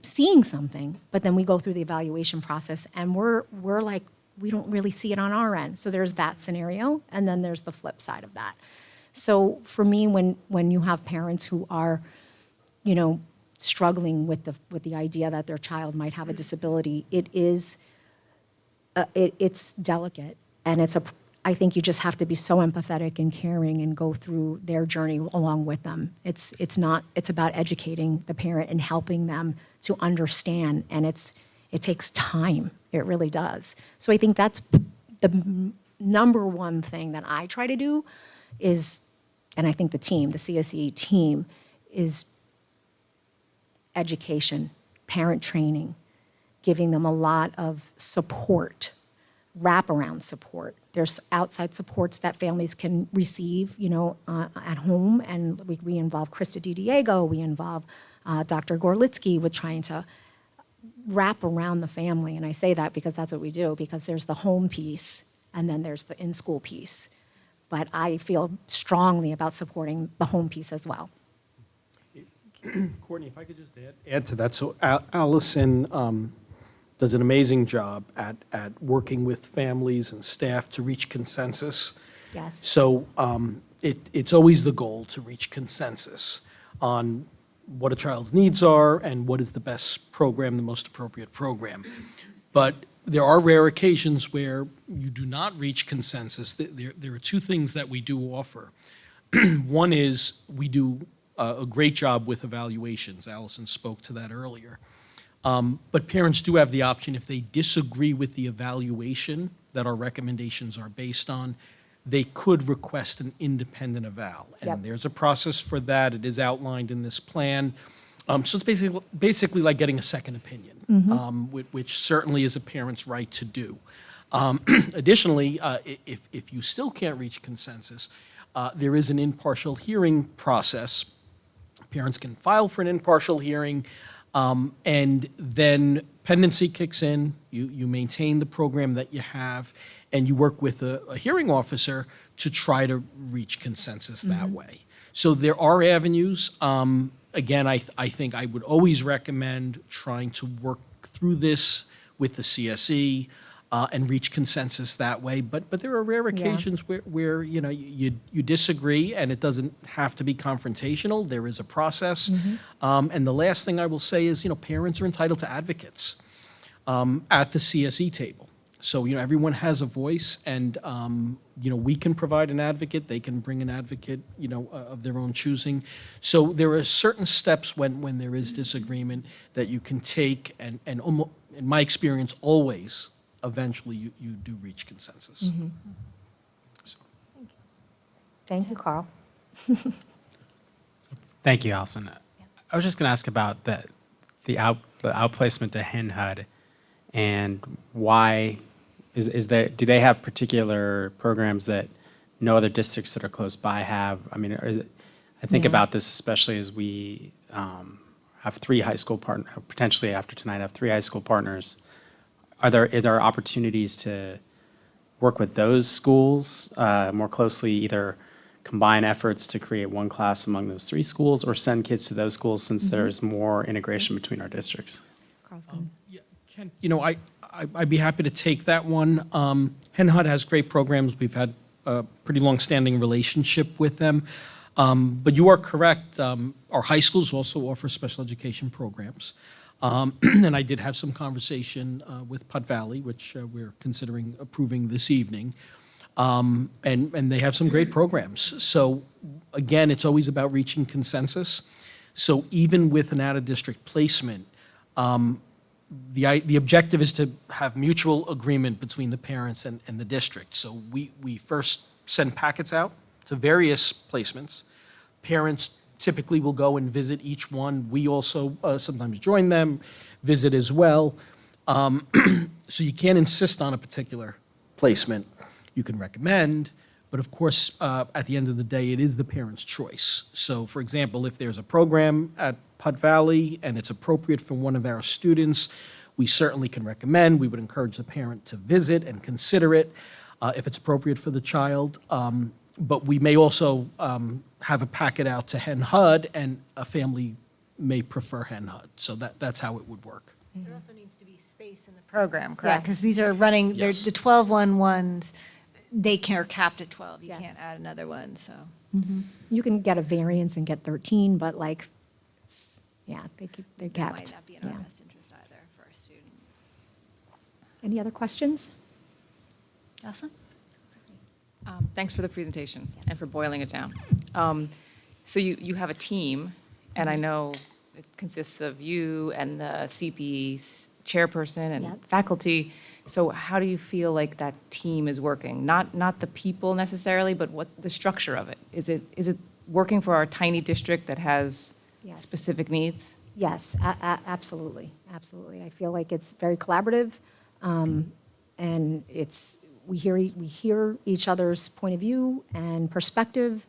seeing something, but then we go through the evaluation process and we're like, we don't really see it on our end. So there's that scenario, and then there's the flip side of that. So for me, when you have parents who are, struggling with the idea that their child might have a disability, it's delicate, and I think you just have to be so empathetic and caring and go through their journey along with them. It's about educating the parent and helping them to understand, and it takes time. It really does. So I think that's the number one thing that I try to do is, and I think the CSE team, is education, parent training, giving them a lot of support, wraparound support. There's outside supports that families can receive, at home, and we involve Krista DiDiego, we involve Dr. Gorlitsky with trying to wrap around the family. And I say that because that's what we do, because there's the home piece and then there's the in-school piece. But I feel strongly about supporting the home piece as well. Courtney, if I could just add to that. So Allison does an amazing job at working with families and staff to reach consensus. Yes. So it's always the goal to reach consensus on what a child's needs are and what is the best program, the most appropriate program. But there are rare occasions where you do not reach consensus. There are 2 things that we do offer. One is we do a great job with evaluations. Allison spoke to that earlier. But parents do have the option, if they disagree with the evaluation that our recommendations are based on, they could request an independent eval. And there's a process for that. It is outlined in this plan. So it's basically like getting a second opinion, which certainly is a parent's right to do. Additionally, if you still can't reach consensus, there is an impartial hearing process. Parents can file for an impartial hearing, and then pendency kicks in. You maintain the program that you have, and you work with a hearing officer to try to reach consensus that way. So there are avenues. Again, I think I would always recommend trying to work through this with the CSE and reach consensus that way. But there are rare occasions where you disagree, and it doesn't have to be confrontational. There is a process. And the last thing I will say is, parents are entitled to advocates at the CSE table. So, everyone has a voice, and, we can provide an advocate. They can bring an advocate, of their own choosing. So there are certain steps when there is disagreement that you can take, and in my experience, always, eventually, you do reach consensus. So. Thank you, Carl. Thank you, Allison. I was just going to ask about the outplacement to Hen Hud, and why do they have particular programs that no other districts that are close by have? I mean, I think about this especially as we have 3 high school partners, potentially after tonight have 3 high school partners. Are there opportunities to work with those schools more closely, either combine efforts to create one class among those 3 schools, or send kids to those schools since there's more integration between our districts? Carl's going. Ken, I'd be happy to take that one. Hen Hud has great programs. We've had a pretty long-standing relationship with them. But you are correct. Our high schools also offer special education programs. And I did have some conversation with Putt Valley, which we're considering approving this evening. And they have some great programs. So again, it's always about reaching consensus. So even with an out-of-district placement, the objective is to have mutual agreement between the parents and the district. So we first send packets out to various placements. Parents typically will go and visit each one. We also sometimes join them, visit as well. So you can't insist on a particular placement. You can recommend, but of course, at the end of the day, it is the parent's choice. So for example, if there's a program at Putt Valley and it's appropriate for one of our students, we certainly can recommend. We would encourage the parent to visit and consider it if it's appropriate for the child. But we may also have a packet out to Hen Hud, and a family may prefer Hen Hud. So that's how it would work. There also needs to be space in the program, correct? Yes. Because these are running, they're Yes. the 12-1 ones, are capped at 12. You Yes. can't add another one, so. You can get a variance and get 13, but like, they're That capped. might not be in our Yeah. best interest either for a student. Any other questions? Jocelyn? Thanks for the presentation and for boiling it down. So you have a team, and I know it consists of you and the CPE chairperson and Yep. faculty. So how do you feel like that team is working? Not the people necessarily, but what the structure of it. Is it working for our tiny district that has Yes. specific needs? Yes, absolutely, absolutely. I feel like it's very collaborative, and we hear each other's point of view and perspective,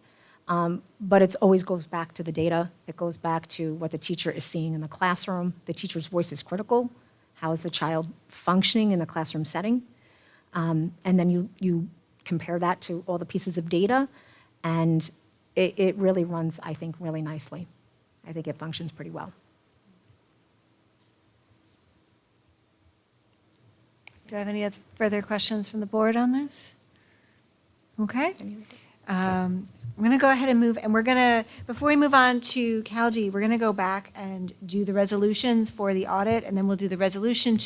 but it always goes back to the data. It goes back to what the teacher is seeing in the classroom. The teacher's voice is critical. How is the child functioning in the classroom setting? And then you compare that to all the pieces of data, and it really runs, I think, really nicely. I think it functions pretty well. Do I have any further questions from the board on this? Okay. I'm going to go ahead and move, and we're going to, before we move on to Calgi, we're going to go back and do the resolutions for the audit, and then we'll do the resolution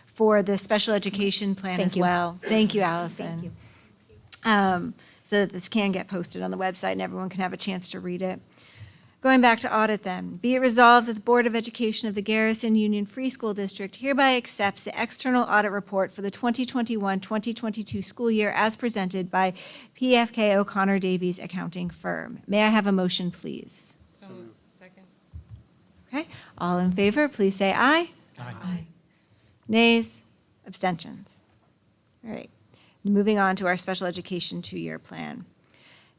for the special education plan Thank as you. well. Thank you, Allison. Thank you. So that this can get posted on the website and everyone can have a chance to read it. Going back to audit then, be it resolved that the Board of Education of the Garrison Union Free School District hereby accepts the external audit report for the 2021-2022 school year as presented by PFK O'Connor Davies Accounting Firm. May I have a motion, please? Second. Okay, all in favor, please say aye. Aye. Nays, abstentions. All right, moving on to our special education two-year plan.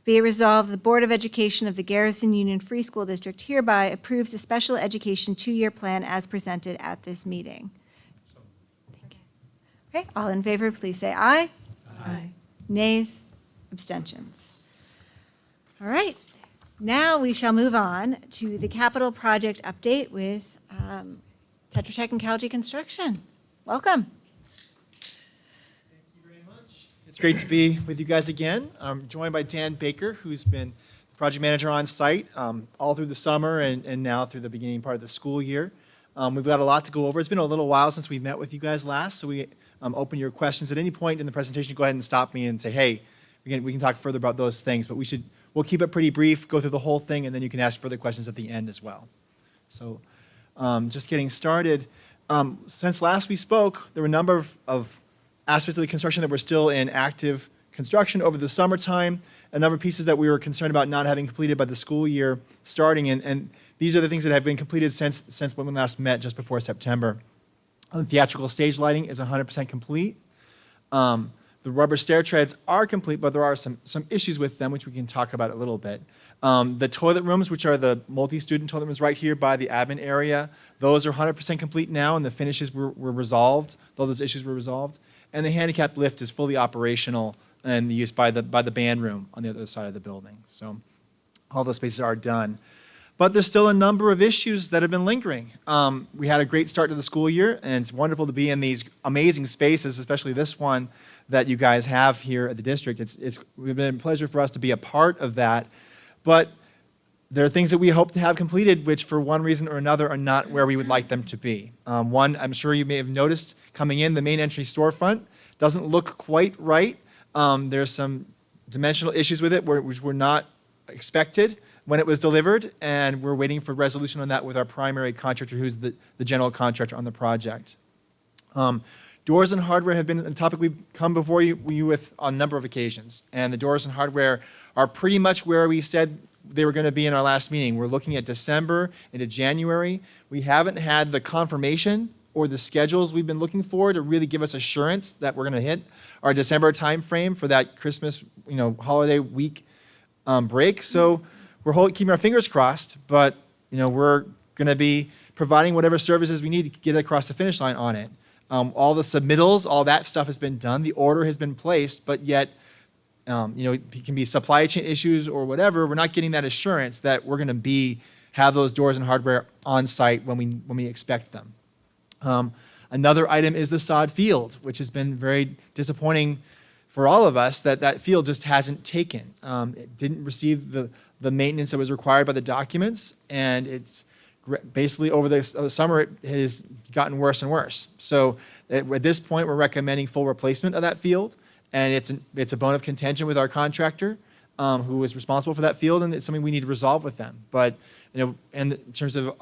Be it resolved, the Board of Education of the Garrison Union Free School District hereby approves the special education two-year plan as presented at this meeting. Thank you. Okay, all in favor, please say aye. Aye. Nays, abstentions. All right, now we shall move on to the capital project update with TetraTech and Calgi Construction. Welcome. It's great to be with you guys again. I'm joined by Dan Baker, who's been the project manager on site all through the summer and now through the beginning part of the school year. We've got a lot to go over. It's been a little while since we met with you guys last, so we open your questions at any point in the presentation. Go ahead and stop me and say, hey, we can talk further about those things, but we'll keep it pretty brief, go through the whole thing, and then you can ask further questions at the end as well. So just getting started. Since last we spoke, there were a number of aspects of the construction that were still in active construction over the summertime, a number of pieces that we were concerned about not having completed by the school year starting, and these are the things that have been completed since when we last met just before September. The theatrical stage lighting is 100% complete. The rubber stair treads are complete, but there are some issues with them, which we can talk about a little bit. The toilet rooms, which are the multi-student toilet rooms right here by the admin area, those are 100% complete now, and the finishes were resolved, all those issues were resolved. And the handicap lift is fully operational and used by the band room on the other side of the building. So all those spaces are done. But there's still a number of issues that have been lingering. We had a great start to the school year, and it's wonderful to be in these amazing spaces, especially this one that you guys have here at the district. It's been a pleasure for us to be a part of that. But there are things that we hope to have completed, which for one reason or another are not where we would like them to be. One, I'm sure you may have noticed coming in, the main entry storefront doesn't look quite right. There's some dimensional issues with it which were not expected when it was delivered, and we're waiting for resolution on that with our primary contractor, who's the general contractor on the project. Doors and hardware have been a topic we've come before you with on a number of occasions, and the doors and hardware are pretty much where we said they were going to be in our last meeting. We're looking at December into January. We haven't had the confirmation or the schedules we've been looking for to really give us assurance that we're going to hit our December timeframe for that Christmas, holiday week break. So we're keeping our fingers crossed, but we're going to be providing whatever services we need to get across the finish line on it. All the submittals, all that stuff has been done. The order has been placed, but yet, it can be supply chain issues or whatever. We're not getting that assurance that we're going to have those doors and hardware on site when we expect them. Another item is the sod field, which has been very disappointing for all of us that field just hasn't taken. It didn't receive the maintenance that was required by the documents, and it's basically over the summer it has gotten worse and worse. So at this point, we're recommending full replacement of that field, and it's a bone of contention with our contractor who is responsible for that field, and it's something we need to resolve with them. But and in terms of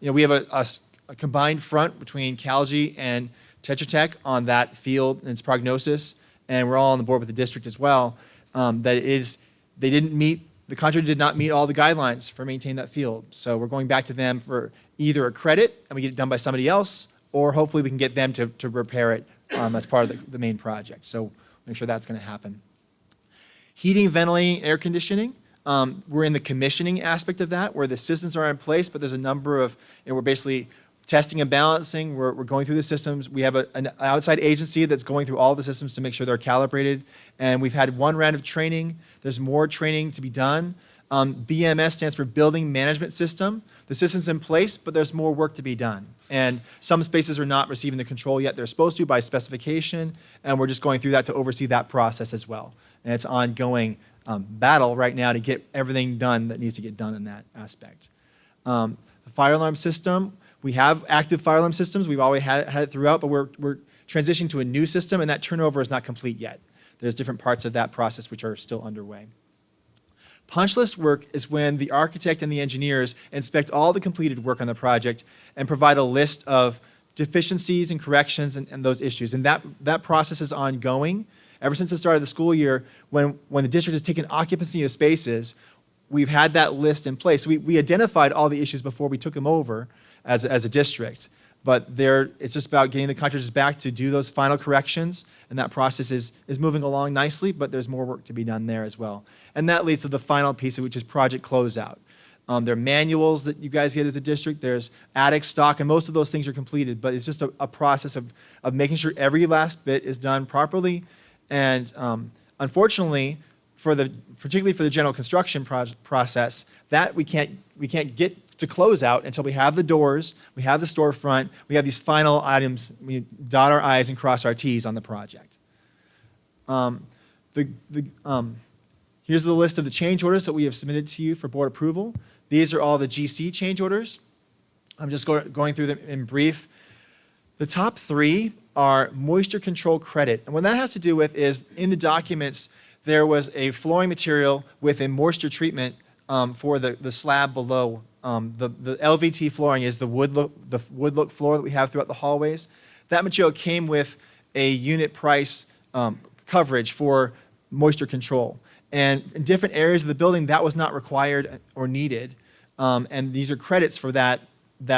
we have a combined front between Calgi and TetraTech on that field and its prognosis, and we're all on the board with the district as well. The contractor did not meet all the guidelines for maintaining that field. So we're going back to them for either a credit and we get it done by somebody else, or hopefully we can get them to repair it as part of the main project. So make sure that's going to happen. Heating, ventilating, air conditioning. We're in the commissioning aspect of that, where the systems are in place, but there's a number of, we're basically testing and balancing. We're going through the systems. We have an outside agency that's going through all the systems to make sure they're calibrated. And we've had one round of training. There's more training to be done. BMS stands for Building Management System. The system's in place, but there's more work to be done. And some spaces are not receiving the control yet they're supposed to by specification, and we're just going through that to oversee that process as well. And it's ongoing battle right now to get everything done that needs to get done in that aspect. The fire alarm system. We have active fire alarm systems. We've always had it throughout, but we're transitioning to a new system, and that turnover is not complete yet. There's different parts of that process which are still underway. Punch list work is when the architect and the engineers inspect all the completed work on the project and provide a list of deficiencies and corrections and those issues. And that process is ongoing. Ever since the start of the school year, when the district has taken occupancy of spaces, we've had that list in place. We identified all the issues before we took them over as a district. But it's just about getting the contractors back to do those final corrections, and that process is moving along nicely, but there's more work to be done there as well. And that leads to the final piece, which is project closeout. There are manuals that you guys get as a district. There's attic stock, and most of those things are completed, but it's just a process of making sure every last bit is done properly. And unfortunately, particularly for the general construction process, that we can't get to close out until we have the doors, we have the storefront, we have these final items, we dot our I's and cross our T's on the project. Here's the list of the change orders that we have submitted to you for board approval. These are all the GC change orders. I'm just going through them in brief. The top three are moisture control credit. And what that has to do with is in the documents, there was a flooring material with a moisture treatment for the slab below. The LVT flooring is the wood look floor that we have throughout the hallways. That material came with a unit price coverage for moisture control. And in different areas of the building, that was not required or needed. And these are credits for that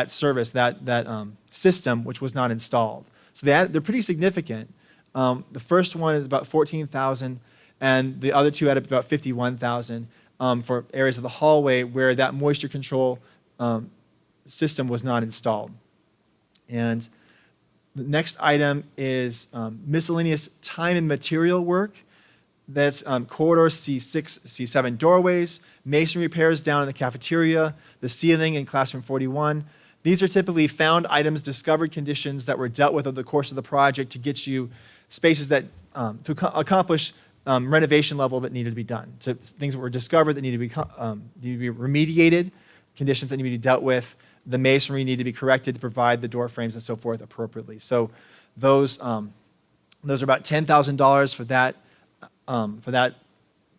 service, that system, which was not installed. So they're pretty significant. The first one is about $14,000, and the other two add up to about $51,000 for areas of the hallway where that moisture control system was not installed. And the next item is miscellaneous time and material work. That's corridor C6, C7 doorways, masonry repairs down in the cafeteria, the ceiling in classroom 41. These are typically found items, discovered conditions that were dealt with over the course of the project to get you spaces that, accomplish renovation level that needed to be done. So things that were discovered that needed to be remediated, conditions that need to be dealt with, the masonry need to be corrected to provide the door frames and so forth appropriately. So those are about $10,000 for that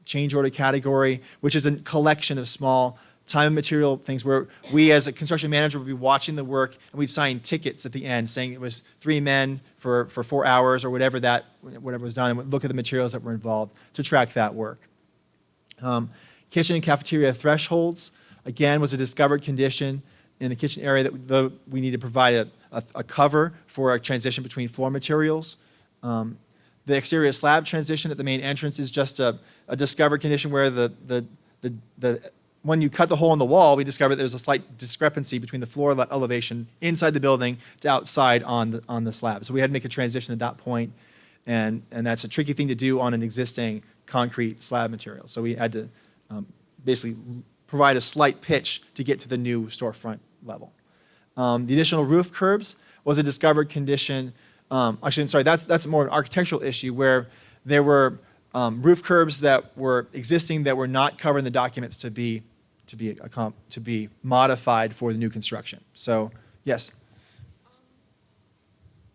change order category, which is a collection of small time and material things where we as a construction manager would be watching the work and we'd sign tickets at the end saying it was 3 men for 4 hours or whatever was done, and we'd look at the materials that were involved to track that work. Kitchen and cafeteria thresholds, again, was a discovered condition in the kitchen area that we need to provide a cover for a transition between floor materials. The exterior slab transition at the main entrance is just a discovered condition where when you cut the hole in the wall, we discovered there's a slight discrepancy between the floor elevation inside the building to outside on the slab. So we had to make a transition at that point, and that's a tricky thing to do on an existing concrete slab material. So we had to basically provide a slight pitch to get to the new storefront level. The additional roof curbs was a discovered condition. Actually, I'm sorry, that's more an architectural issue where there were roof curbs that were existing that were not covered in the documents to be modified for the new construction. So, yes.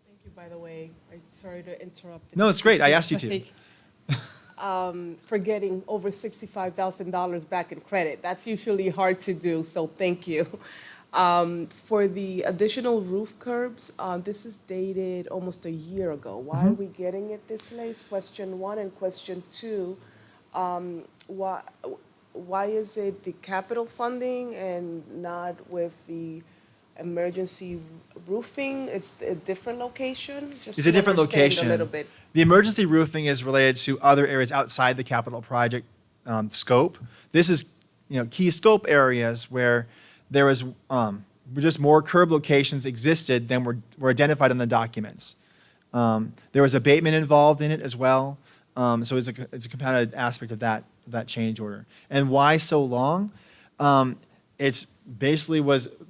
Thank you, by the way. I'm sorry to interrupt. No, it's great. I asked you to. For getting over $65,000 back in credit. That's usually hard to do, so thank you. For the additional roof curbs, this is dated almost a year ago. Why are we getting it this late? Is question one. And question two, why is it the capital funding and not with the emergency roofing? It's a different location? Just It's a to different understand location. A little bit. The emergency roofing is related to other areas outside the capital project scope. This is, key scope areas where there was just more curb locations existed than were identified in the documents. There was abatement involved in it as well. So it's a compounded aspect of that change order. And why so long? It's basically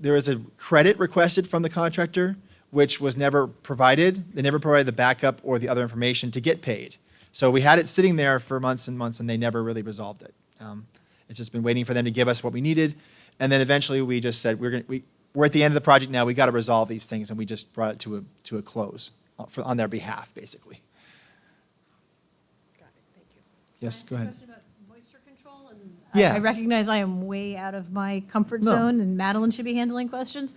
there was a credit requested from the contractor, which was never provided. They never provided the backup or the other information to get paid. So we had it sitting there for months and months, and they never really resolved it. It's just been waiting for them to give us what we needed. And then eventually we just said, we're at the end of the project now, we got to resolve these things, and we just brought it to a close on their behalf, basically. Got it, thank you. Yes, go ahead. Question about moisture control, and Yeah. I recognize I am way out of my comfort No. zone, and Madeline should be handling questions.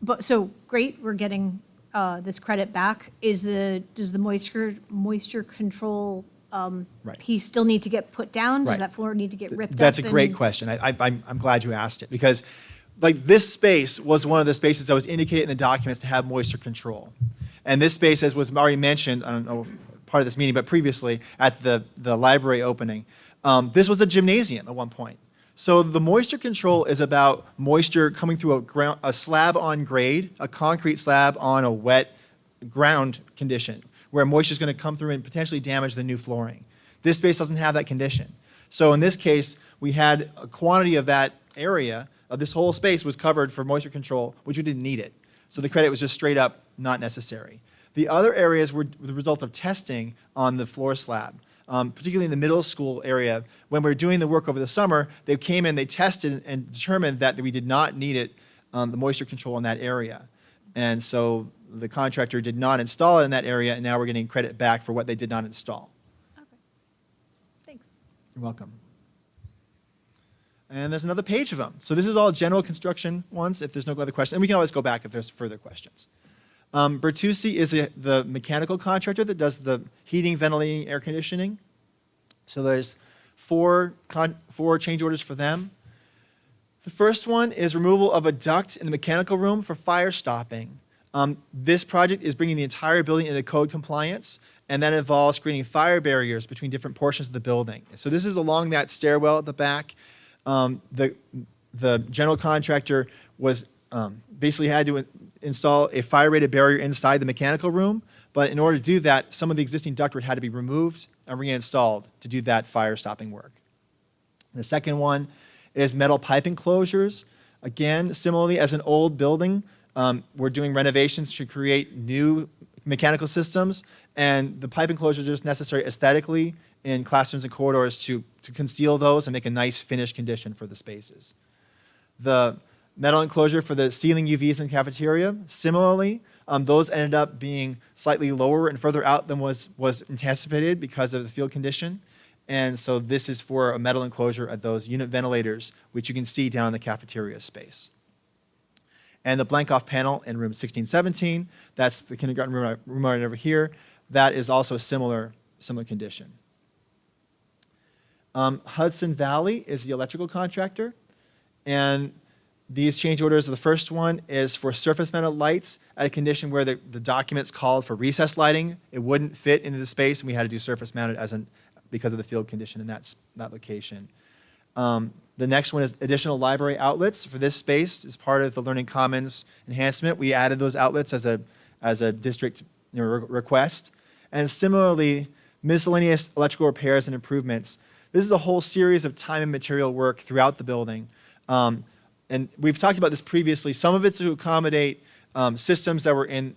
But, so, great, we're getting this credit back. Does the moisture control Right. piece still need to get put down? Does Right. that floor need to get ripped up? That's a great and- question. I'm glad you asked it, because this space was one of the spaces that was indicated in the documents to have moisture control. And this space, as was already mentioned, I don't know if part of this meeting, but previously at the library opening, this was a gymnasium at one point. So the moisture control is about moisture coming through a slab on grade, a concrete slab on a wet ground condition, where moisture is going to come through and potentially damage the new flooring. This space doesn't have that condition. So in this case, we had a quantity of that area, of this whole space was covered for moisture control, which we didn't need it. So the credit was just straight up not necessary. The other areas were the result of testing on the floor slab, particularly in the middle school area. When we were doing the work over the summer, they came in, they tested and determined that we did not need it, the moisture control in that area. And so the contractor did not install it in that area, and now we're getting credit back for what they did not install. Okay. Thanks. You're welcome. And there's another page of them. So this is all general construction ones, if there's no other questions. And we can always go back if there's further questions. Bertucci is the mechanical contractor that does the heating, ventilating, air conditioning. So there's four change orders for them. The first one is removal of a duct in the mechanical room for fire stopping. This project is bringing the entire building into code compliance, and that involves creating fire barriers between different portions of the building. So this is along that stairwell at the back. The general contractor was basically had to install a fire-rated barrier inside the mechanical room, but in order to do that, some of the existing ductwork had to be removed and reinstalled to do that fire stopping work. The second one is metal pipe enclosures. Again, similarly, as an old building, we're doing renovations to create new mechanical systems, and the pipe enclosures are just necessary aesthetically in classrooms and corridors to conceal those and make a nice finished condition for the spaces. The metal enclosure for the ceiling UVs in the cafeteria, similarly, those ended up being slightly lower and further out than was anticipated because of the field condition. And so this is for a metal enclosure at those unit ventilators, which you can see down in the cafeteria space. And the blank-off panel in room 1617, that's the kindergarten room right over here. That is also a similar condition. Hudson Valley is the electrical contractor. And these change orders, the first one is for surface-mounted lights at a condition where the documents called for recessed lighting. It wouldn't fit into the space, and we had to do surface-mounted because of the field condition in that location. The next one is additional library outlets for this space. As part of the Learning Commons enhancement, we added those outlets as a district request. And similarly, miscellaneous electrical repairs and improvements. This is a whole series of time and material work throughout the building. And we've talked about this previously. Some of it's to accommodate systems that were in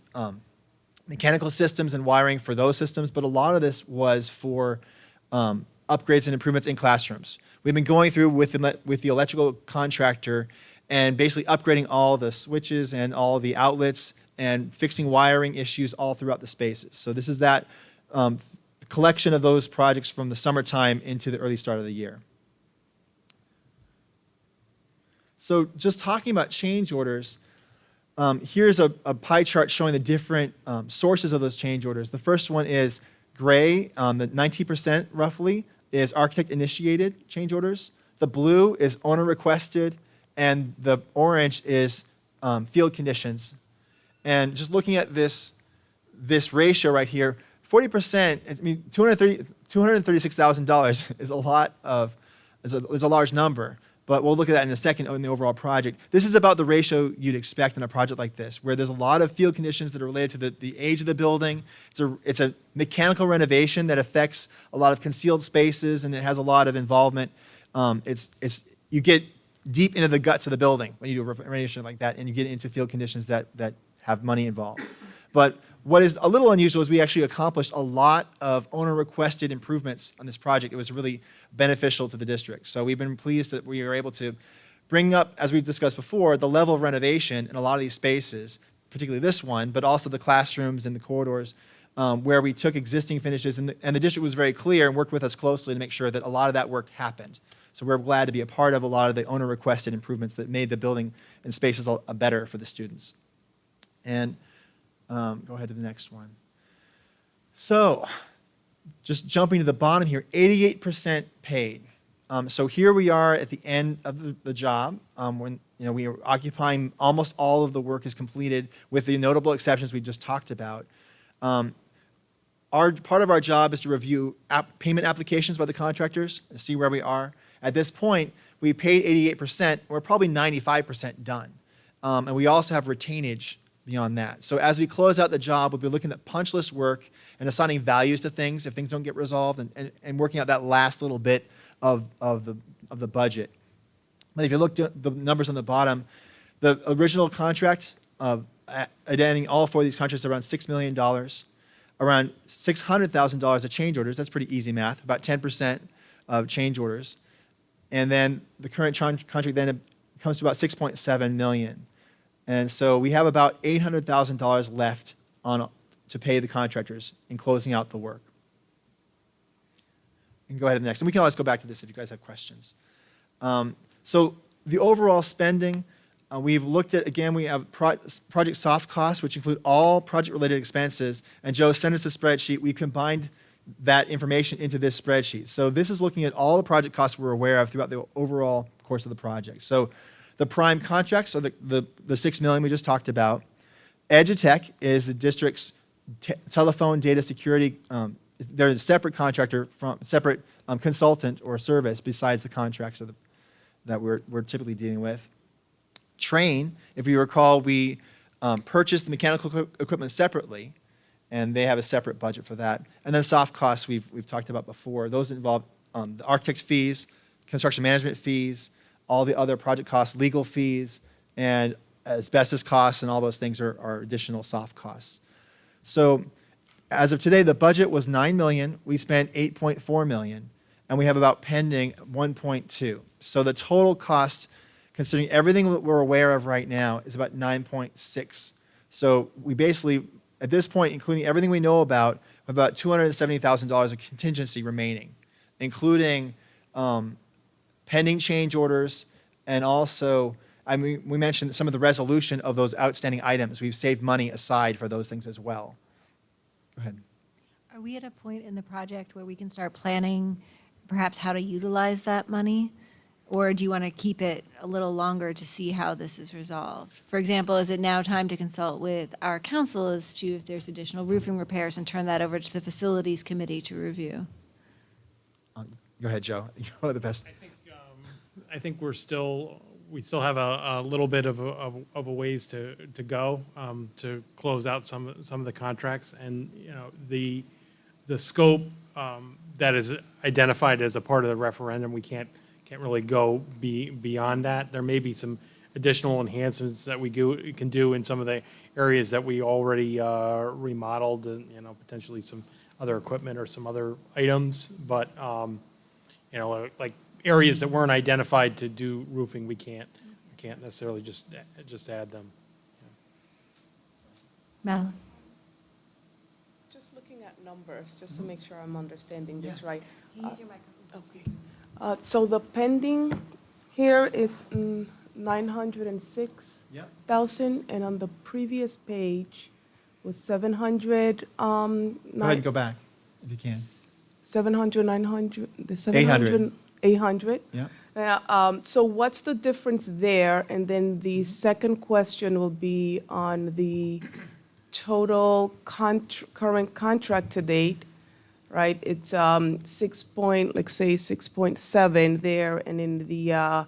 mechanical systems and wiring for those systems, but a lot of this was for upgrades and improvements in classrooms. We've been going through with the electrical contractor and basically upgrading all the switches and all the outlets and fixing wiring issues all throughout the spaces. So this is that collection of those projects from the summertime into the early start of the year. So just talking about change orders, here's a pie chart showing the different sources of those change orders. The first one is gray, the 90% roughly is architect-initiated change orders. The blue is owner-requested, and the orange is field conditions. And just looking at this ratio right here, 40%, I mean, $236,000 is a large number. But we'll look at that in a second in the overall project. This is about the ratio you'd expect in a project like this, where there's a lot of field conditions that are related to the age of the building. It's a mechanical renovation that affects a lot of concealed spaces, and it has a lot of involvement. You get deep into the guts of the building when you do a renovation like that, and you get into field conditions that have money involved. But what is a little unusual is we actually accomplished a lot of owner-requested improvements on this project. It was really beneficial to the district. So we've been pleased that we were able to bring up, as we've discussed before, the level of renovation in a lot of these spaces, particularly this one, but also the classrooms and the corridors, where we took existing finishes, and the district was very clear and worked with us closely to make sure that a lot of that work happened. So we're glad to be a part of a lot of the owner-requested improvements that made the building and spaces better for the students. And go ahead to the next one. So, just jumping to the bottom here, 88% paid. So here we are at the end of the job, when we are occupying almost all of the work is completed, with the notable exceptions we just talked about. Part of our job is to review payment applications by the contractors and see where we are. At this point, we paid 88%. We're probably 95% done, and we also have retainage beyond that. So as we close out the job, we'll be looking at punch list work and assigning values to things if things don't get resolved, and working out that last little bit of the budget. But if you look at the numbers on the bottom, the original contract, adding all four of these contracts, around $6 million, around $600,000 of change orders. That's pretty easy math, about 10% of change orders. And then the current contract then comes to about $6.7 million. And so we have about $800,000 left to pay the contractors in closing out the work. You can go ahead to the next. And we can always go back to this if you guys have questions. So the overall spending, we've looked at, again, we have project soft costs, which include all project-related expenses. And Joe sent us a spreadsheet. We combined that information into this spreadsheet. So this is looking at all the project costs we're aware of throughout the overall course of the project. So the prime contracts are the $6 million we just talked about. EduTech is the district's telephone data security. They're a separate contractor, separate consultant or service besides the contracts that we're typically dealing with. Train, if you recall, we purchased the mechanical equipment separately, and they have a separate budget for that. And then soft costs we've talked about before. Those involve the architect's fees, construction management fees, all the other project costs, legal fees, and asbestos costs, and all those things are additional soft costs. So as of today, the budget was $9 million. We spent $8.4 million, and we have about pending $1.2. So the total cost, considering everything that we're aware of right now, is about $9.6. So we basically, at this point, including everything we know about $270,000 of contingency remaining, including pending change orders, and also, I mean, we mentioned some of the resolution of those outstanding items. We've saved money aside for those things as well. Go ahead. Are we at a point in the project where we can start planning perhaps how to utilize that money? Or do you want to keep it a little longer to see how this is resolved? For example, is it now time to consult with our council as to if there's additional roofing repairs and turn that over to the facilities committee to review? Go ahead, Joe. You're the best. I think we still have a little bit of a ways to go to close out some of the contracts, and the scope that is identified as a part of the referendum, we can't really go beyond that. There may be some additional enhancements that we can do in some of the areas that we already remodeled, and potentially some other equipment or some other items, but like areas that weren't identified to do roofing, we can't necessarily just add them. Madeline? Just looking at numbers, just to make sure I'm understanding this right. Can you use your microphone? Okay. So the pending here is 906,000, and on the previous page was 700. Go ahead and go back if you can. 700, 900, the 700, 800. Yeah. So what's the difference there? And then the second question will be on the total current contract to date, right? It's 6.7 there, and in the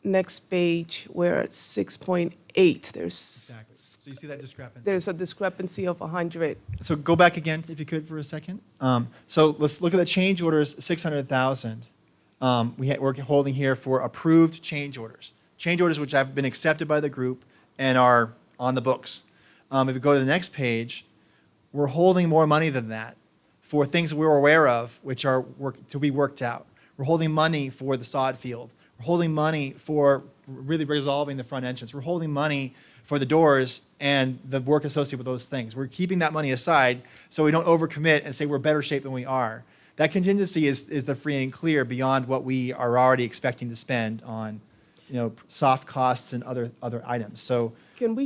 next page where it's 6.8, there's Exactly. So you see that discrepancy. there's a discrepancy of 100. So go back again, if you could, for a second. So let's look at the change orders, 600,000. We're holding here for approved change orders which have been accepted by the group and are on the books. If you go to the next page, we're holding more money than that for things that we're aware of, which are to be worked out. We're holding money for the sod field. We're holding money for really resolving the front entrance. We're holding money for the doors and the work associated with those things. We're keeping that money aside so we don't overcommit and say we're better shape than we are. That contingency is the free and clear beyond what we are already expecting to spend on, soft costs and other items. So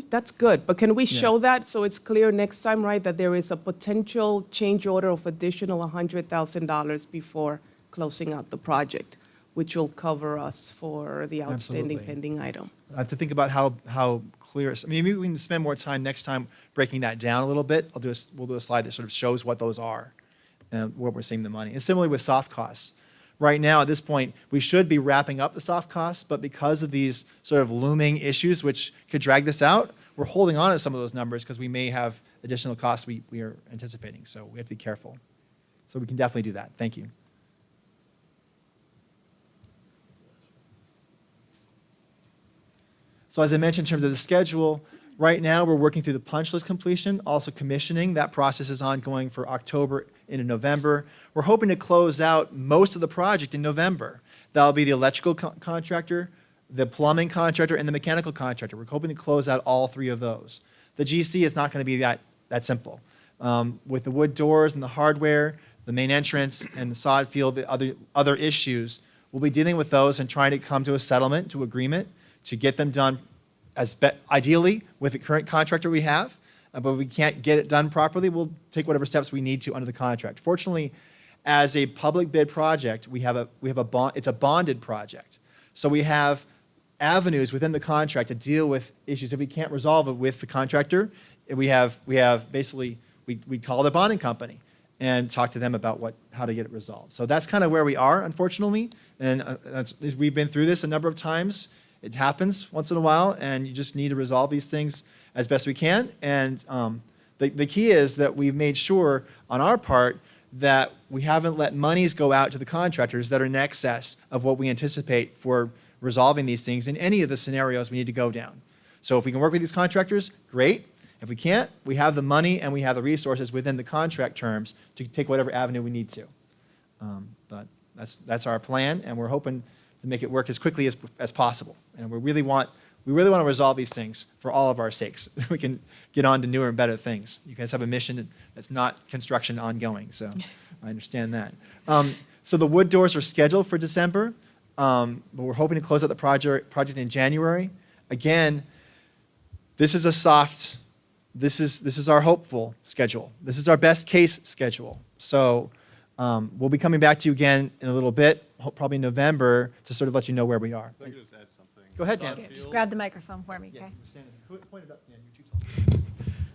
That's good, but can we show that so it's clear next time, right, that there is a potential change order of additional $100,000 before closing out the project, which will cover us for the outstanding Absolutely. pending item? I have to think about how clear. I mean, maybe we can spend more time next time breaking that down a little bit. We'll do a slide that sort of shows what those are and where we're saving the money. And similarly with soft costs. Right now, at this point, we should be wrapping up the soft costs, but because of these sort of looming issues which could drag this out, we're holding on to some of those numbers because we may have additional costs we are anticipating. So we have to be careful. So we can definitely do that. Thank you. So as I mentioned in terms of the schedule, right now we're working through the punch list completion, also commissioning. That process is ongoing for October into November. We're hoping to close out most of the project in November. That'll be the electrical contractor, the plumbing contractor, and the mechanical contractor. We're hoping to close out all three of those. The GC is not going to be that simple. With the wood doors and the hardware, the main entrance, and the sod field, the other issues, we'll be dealing with those and trying to come to a settlement, to agreement, to get them done ideally with the current contractor we have. But if we can't get it done properly, we'll take whatever steps we need to under the contract. Fortunately, as a public bid project, we have a bond. It's a bonded project, so we have avenues within the contract to deal with issues. If we can't resolve it with the contractor, we have basically we call the bonding company and talk to them about how to get it resolved. So that's kind of where we are, unfortunately. And we've been through this a number of times. It happens once in a while, and you just need to resolve these things as best we can. And the key is that we've made sure on our part that we haven't let monies go out to the contractors that are in excess of what we anticipate for resolving these things in any of the scenarios we need to go down. So if we can work with these contractors, great. If we can't, we have the money and we have the resources within the contract terms to take whatever avenue we need to. But that's our plan, and we're hoping to make it work as quickly as possible. And we really want to resolve these things for all of our sakes. We can get on to newer and better things. You guys have a mission that's not construction ongoing, so I understand that. So the wood doors are scheduled for December, but we're hoping to close out the project in January. Again, this is our hopeful schedule. This is our best case schedule. So we'll be coming back to you again in a little bit, probably November, to sort of let you know where we are. If I could just add something. Go ahead, Dan. Just grab the microphone for me, okay? Point it up, Dan. You're too tall.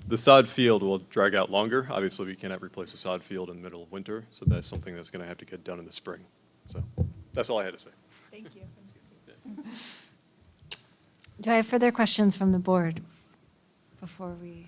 The sod field will drag out longer. Obviously, we cannot replace a sod field in the middle of winter, so that's something that's going to have to get done in the spring. So that's all I had to say. Thank you. Do I have further questions from the board before we?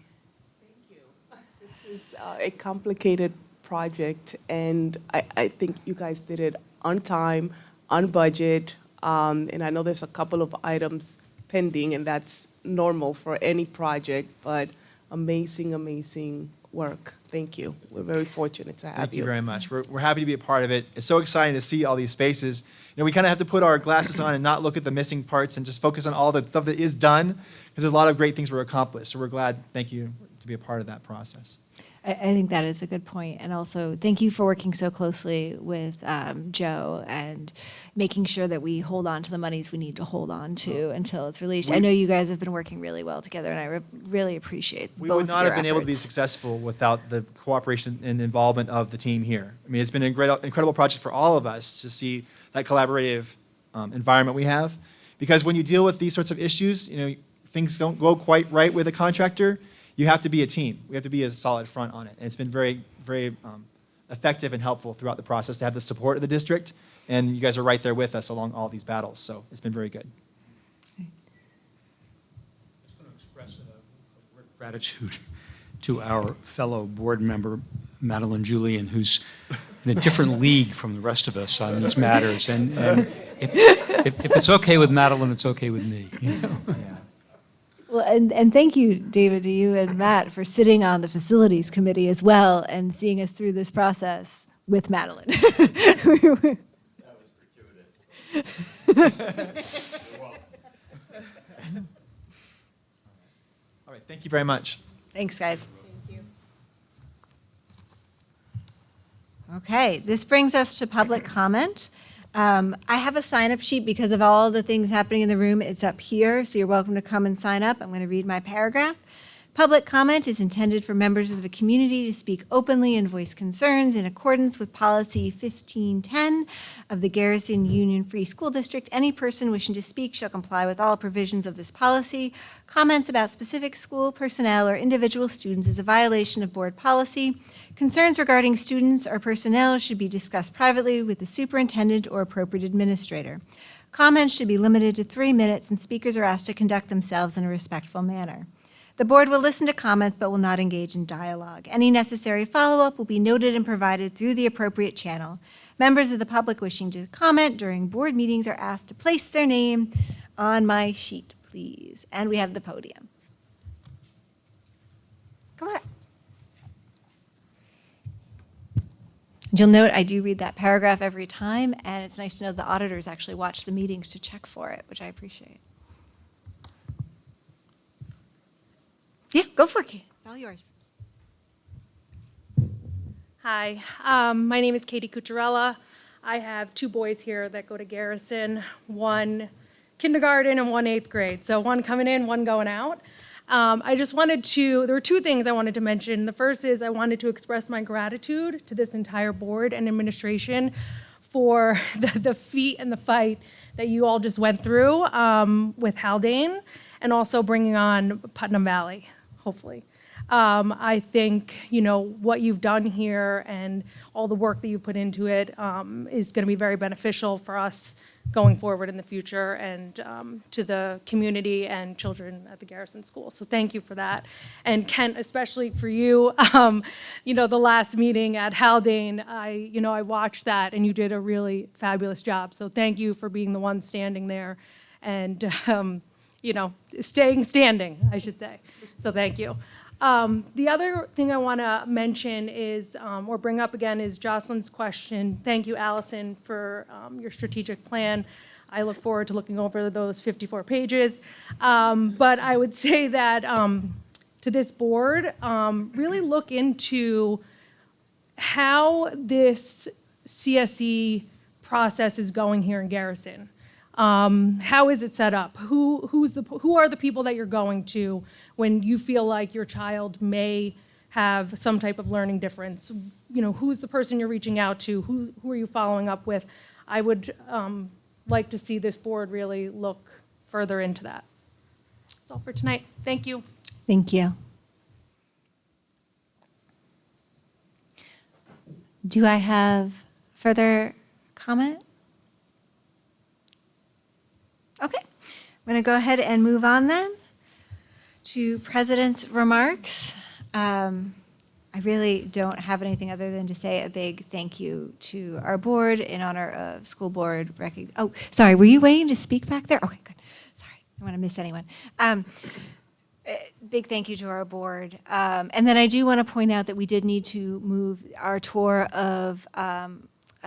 This is a complicated project, and I think you guys did it on time, on budget, and I know there's a couple of items pending, and that's normal for any project, but amazing, amazing work. Thank you. We're very fortunate to have you. Thank you very much. We're happy to be a part of it. It's so exciting to see all these spaces. You know, we kind of have to put our glasses on and not look at the missing parts and just focus on all the stuff that is done, because there's a lot of great things were accomplished. So we're glad, thank you, to be a part of that process. I think that is a good point. And also, thank you for working so closely with Joe and making sure that we hold on to the monies we need to hold on to until it's released. I know you guys have been working really well together, and I really appreciate We both would not of your have been able to be efforts. successful without the cooperation and involvement of the team here. I mean, it's been an incredible project for all of us to see that collaborative environment we have. Because when you deal with these sorts of issues, you know, things don't go quite right with a contractor, you have to be a team. We have to be a solid front on it. And it's been very, very effective and helpful throughout the process to have the support of the district. And you guys are right there with us along all these battles. So it's been very good. Just going to express gratitude to our fellow board member, Madeline Julian, who's in a different league from the rest of us on these matters. And if it's okay with Madeline, it's okay with me. You know? Yeah. Well, and thank you, David, to you and Matt for sitting on the facilities committee as well and seeing us through this process with Madeline. That was gratuitous. All right, thank you very much. Thanks, guys. Okay, this brings us to public comment. I have a sign-up sheet because of all the things happening in the room. It's up here, so you're welcome to come and sign up. I'm going to read my paragraph. Public comment is intended for members of the community to speak openly and voice concerns in accordance with Policy 1510 of the Garrison Union Free School District. Any person wishing to speak shall comply with all provisions of this policy. Comments about specific school personnel or individual students is a violation of board policy. Concerns regarding students or personnel should be discussed privately with the superintendent or appropriate administrator. Comments should be limited to 3 minutes, and speakers are asked to conduct themselves in a respectful manner. The board will listen to comments but will not engage in dialogue. Any necessary follow-up will be noted and provided through the appropriate channel. Members of the public wishing to comment during board meetings are asked to place their name on my sheet, please. And we have the podium. Come on. You'll note I do read that paragraph every time, and it's nice to know the auditors actually watch the meetings to check for it, which I appreciate. Yeah, go for it, Kate. It's all yours. Hi, my name is Katie Cucciarella. I have 2 boys here that go to Garrison, one kindergarten and one 8th grade. So one coming in, one going out. There were 2 things I wanted to mention. The first is I wanted to express my gratitude to this entire board and administration for the feat and the fight that you all just went through with Haldane and also bringing on Putnam Valley, hopefully. I think, what you've done here and all the work that you put into it is going to be very beneficial for us going forward in the future and to the community and children at the Garrison School. So thank you for that. And Kent, especially for you, the last meeting at Haldane, I watched that and you did a really fabulous job. So thank you for being the one standing there and, staying standing, I should say. So thank you. The other thing I want to mention is, or bring up again, is Jocelyn's question. Thank you, Allison, for your strategic plan. I look forward to looking over those 54 pages. But I would say that to this board, really look into how this CSE process is going here in Garrison. How is it set up? Who are the people that you're going to when you feel like your child may have some type of learning difference? Who's the person you're reaching out to? Who are you following up with? I would like to see this board really look further into that. That's all for tonight. Thank you. Thank you. Do I have further comment? Okay, I'm going to go ahead and move on then to President's remarks. I really don't have anything other than to say a big thank you to our board in honor of school board Oh, sorry, were you waiting to speak back there? Okay, good. Sorry, I don't want to miss anyone. Big thank you to our board. And then I do want to point out that we did need to move our tour of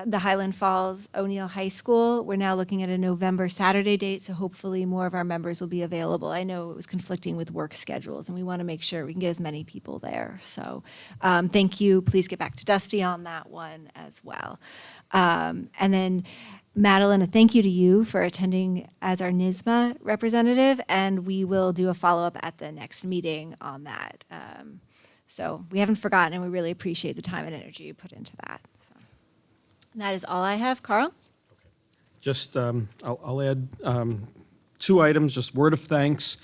the Highland Falls O'Neill High School. We're now looking at a November Saturday date, so hopefully more of our members will be available. I know it was conflicting with work schedules, and we want to make sure we can get as many people there. So thank you. Please get back to Dusty on that one as well. And then Madeline, a thank you to you for attending as our NYSSMA representative, and we will do a follow-up at the next meeting on that. So we haven't forgotten, and we really appreciate the time and energy you put into that. So. And that is all I have. Carl? Just, I'll add 2 items, just word of thanks.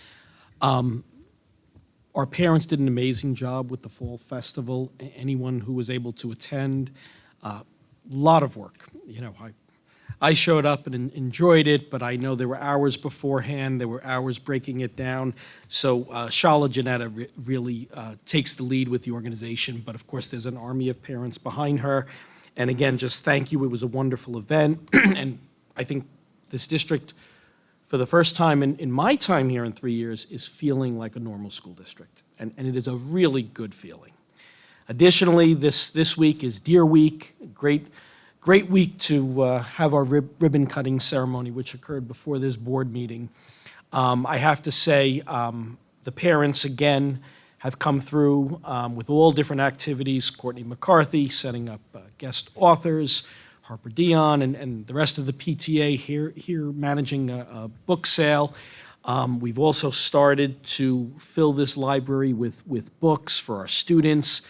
Our parents did an amazing job with the Fall Festival. Anyone who was able to attend, lot of work. I showed up and enjoyed it, but I know there were hours beforehand, there were hours breaking it down. So Shala Janetta really takes the lead with the organization, but of course there's an army of parents behind her. And again, just thank you. It was a wonderful event. And I think this district, for the first time in my time here in 3 years, is feeling like a normal school district. And it is a really good feeling. Additionally, this week is Deer Week, great week to have our ribbon cutting ceremony, which occurred before this board meeting. I have to say, the parents, again, have come through with all different activities. Courtney McCarthy setting up guest authors, Harper Dion, and the rest of the PTA here managing a book sale. We've also started to fill this library with books for our students.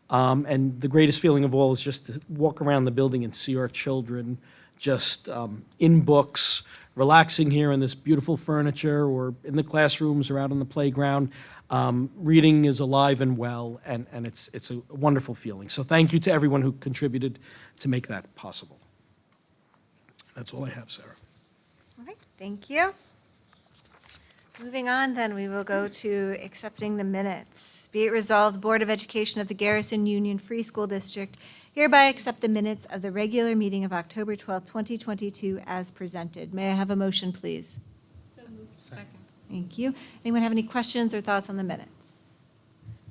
And the greatest feeling of all is just to walk around the building and see our children just in books, relaxing here in this beautiful furniture or in the classrooms or out on the playground. Reading is alive and well, and it's a wonderful feeling. So thank you to everyone who contributed to make that possible. That's all I have, Sarah. All right, thank you. Moving on, then, we will go to accepting the minutes. Be it resolved, the Board of Education of the Garrison Union Free School District hereby accept the minutes of the regular meeting of October 12th, 2022 as presented. May I have a motion, please? So moved. Second. Thank you. Anyone have any questions or thoughts on the minutes?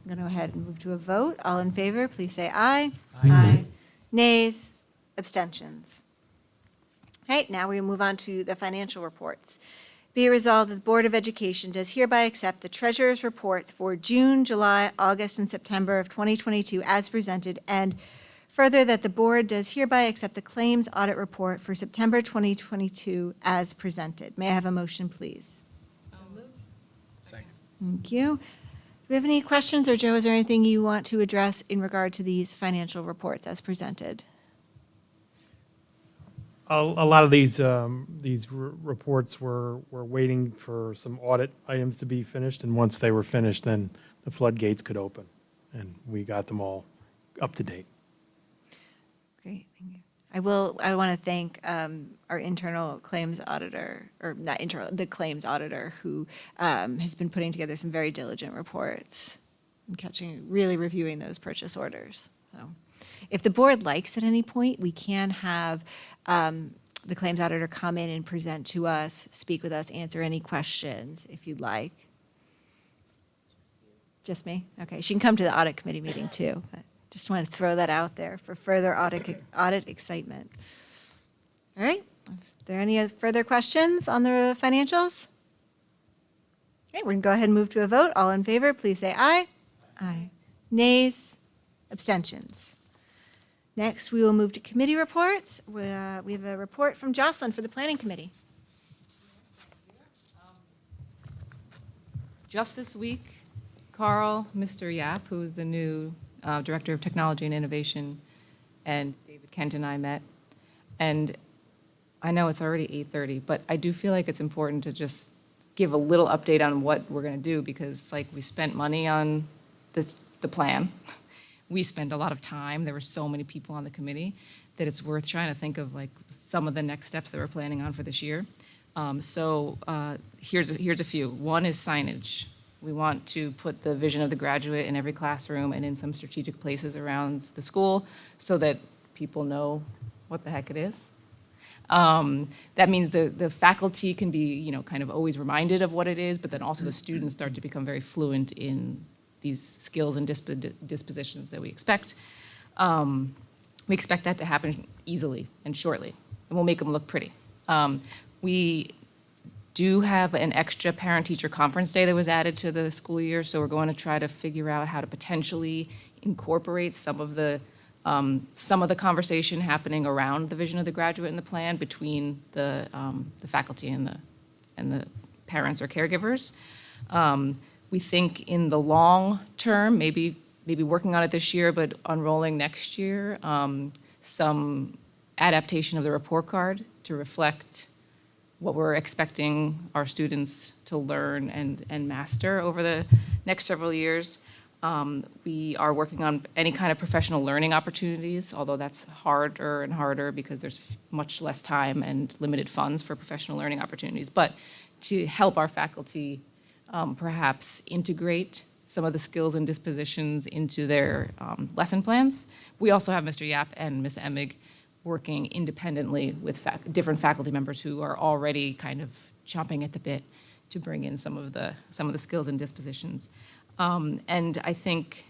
I'm going to go ahead and move to a vote. All in favor, please say aye. Aye. Nays, abstentions. All right, now we move on to the financial reports. Be it resolved that the Board of Education does hereby accept the treasurer's reports for June, July, August, and September of 2022 as presented, and further that the board does hereby accept the claims audit report for September 2022 as presented. May I have a motion, please? So moved. Second. Thank you. Do we have any questions, or Joe, is there anything you want to address in regard to these financial reports as presented? A lot of these reports were waiting for some audit items to be finished, and once they were finished, then the floodgates could open. And we got them all up to date. Great, thank you. I want to thank our internal claims auditor, or not internal, the claims auditor, who has been putting together some very diligent reports and really reviewing those purchase orders. So if the board likes at any point, we can have the claims auditor come in and present to us, speak with us, answer any questions if you'd like. Just me? Okay, she can come to the audit committee meeting too, but just want to throw that out there for further audit excitement. All right, are there any further questions on the financials? Okay, we're going to go ahead and move to a vote. All in favor, please say aye. Aye. Nays? Abstentions? Next, we will move to committee reports. We have a report from Jocelyn for the Planning Committee. Just this week, Carl, Mr. Yap, who's the new Director of Technology and Innovation, and David Kent and I met. And I know it's already 8:30, but I do feel like it's important to just give a little update on what we're going to do, because like we spent money on the plan. We spent a lot of time. There were so many people on the committee that it's worth trying to think of like some of the next steps that we're planning on for this year. Here's a few. One is signage. We want to put the vision of the graduate in every classroom and in some strategic places around the school so that people know what the heck it is. That means the faculty can be, kind of always reminded of what it is, but then also the students start to become very fluent in these skills and dispositions that we expect. We expect that to happen easily and shortly, and we'll make them look pretty. We do have an extra parent-teacher conference day that was added to the school year, so we're going to try to figure out how to potentially incorporate some of the conversation happening around the vision of the graduate and the plan between the faculty and the parents or caregivers. We think in the long term, maybe working on it this year, but unrolling next year, some adaptation of the report card to reflect what we're expecting our students to learn and master over the next several years. We are working on any kind of professional learning opportunities, although that's harder and harder because there's much less time and limited funds for professional learning opportunities. But to help our faculty perhaps integrate some of the skills and dispositions into their lesson plans. We also have Mr. Yap and Ms. Emig working independently with different faculty members who are already kind of chomping at the bit to bring in some of the skills and dispositions. And I think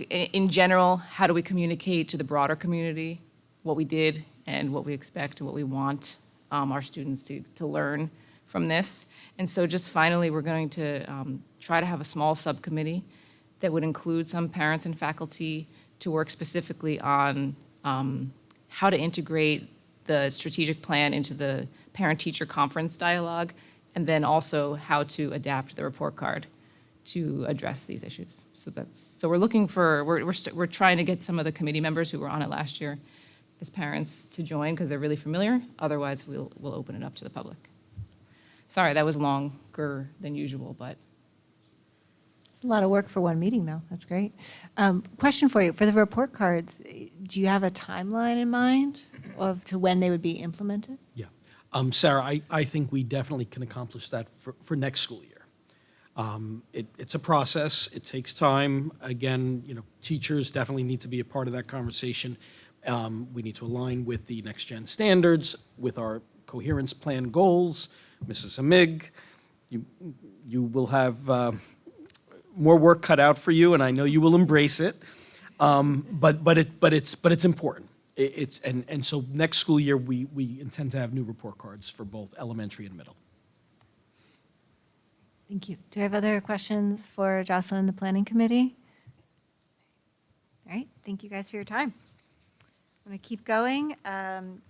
in general, how do we communicate to the broader community what we did and what we expect and what we want our students to learn from this? And so just finally, we're going to try to have a small subcommittee that would include some parents and faculty to work specifically on how to integrate the strategic plan into the parent-teacher conference dialogue, and then also how to adapt the report card to address these issues. So we're looking for, we're trying to get some of the committee members who were on it last year as parents to join because they're really familiar. Otherwise, we'll open it up to the public. Sorry, that was longer than usual, but. It's a lot of work for one meeting, though. That's great. Question for you. For the report cards, do you have a timeline in mind to when they would be implemented? Yeah. Sarah, I think we definitely can accomplish that for next school year. It's a process. It takes time. Again, teachers definitely need to be a part of that conversation. We need to align with the next gen standards, with our coherence plan goals. Mrs. Emig, you will have more work cut out for you, and I know you will embrace it. But it's important. And so next school year we intend to have new report cards for both elementary and middle. Thank you. Do I have other questions for Jocelyn and the Planning Committee? All right. Thank you guys for your time. I'm going to keep going.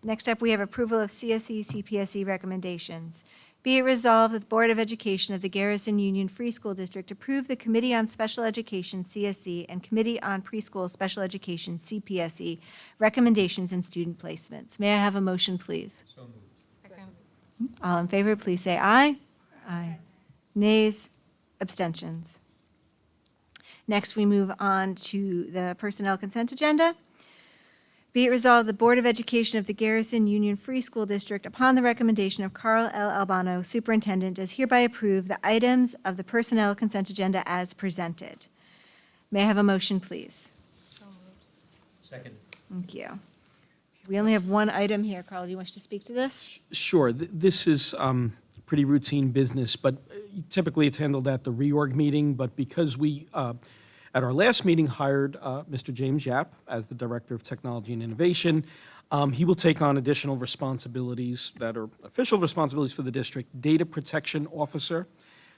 Next up, we have approval of CSE, CPSE recommendations. Be it resolved that the Board of Education of the Garrison Union Free School District approve the Committee on Special Education, CSE, and Committee on Preschool Special Education, CPSE, recommendations and student placements. May I have a motion, please? So moved. Second. All in favor, please say aye. Aye. Nays? abstentions. Next, we move on to the personnel consent agenda. Be it resolved, the Board of Education of the Garrison Union Free School District, upon the recommendation of Carl L. Albano, Superintendent, does hereby approve the items of the personnel consent agenda as presented. May I have a motion, please? Second. Thank you. We only have one item here. Carl, do you wish to speak to this? Sure. This is pretty routine business, but typically it's handled at the reorg meeting. But because we, at our last meeting, hired Mr. James Yap as the Director of Technology and Innovation, he will take on additional responsibilities that are official responsibilities for the district: Data Protection Officer,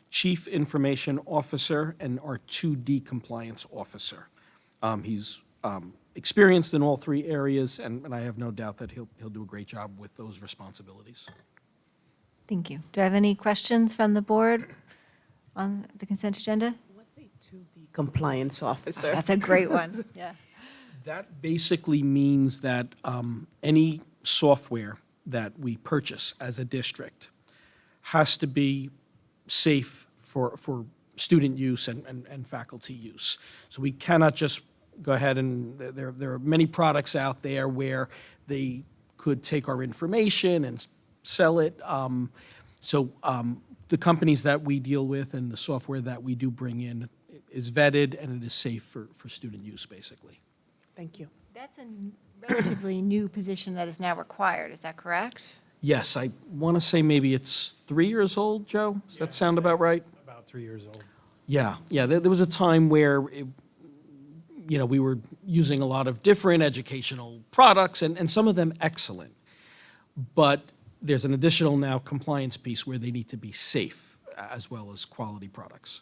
Chief Information Officer, and our 2D Compliance Officer. He's experienced in all three areas, and I have no doubt that he'll do a great job with those responsibilities. Thank you. Do I have any questions from the board on the consent agenda? What's a 2D compliance officer? That's a great one. Yeah. That basically means that any software that we purchase as a district has to be safe for student use and faculty use. So we cannot just go ahead and, there are many products out there where they could take our information and sell it. So the companies that we deal with and the software that we do bring in is vetted and it is safe for student use, basically. Thank you. That's a relatively new position that is now required. Is that correct? Yes, I want to say maybe it's 3 years old, Joe? Does that sound about right? About 3 years old. Yeah. There was a time where we were using a lot of different educational products, and some of them excellent. But there's an additional now compliance piece where they need to be safe as well as quality products.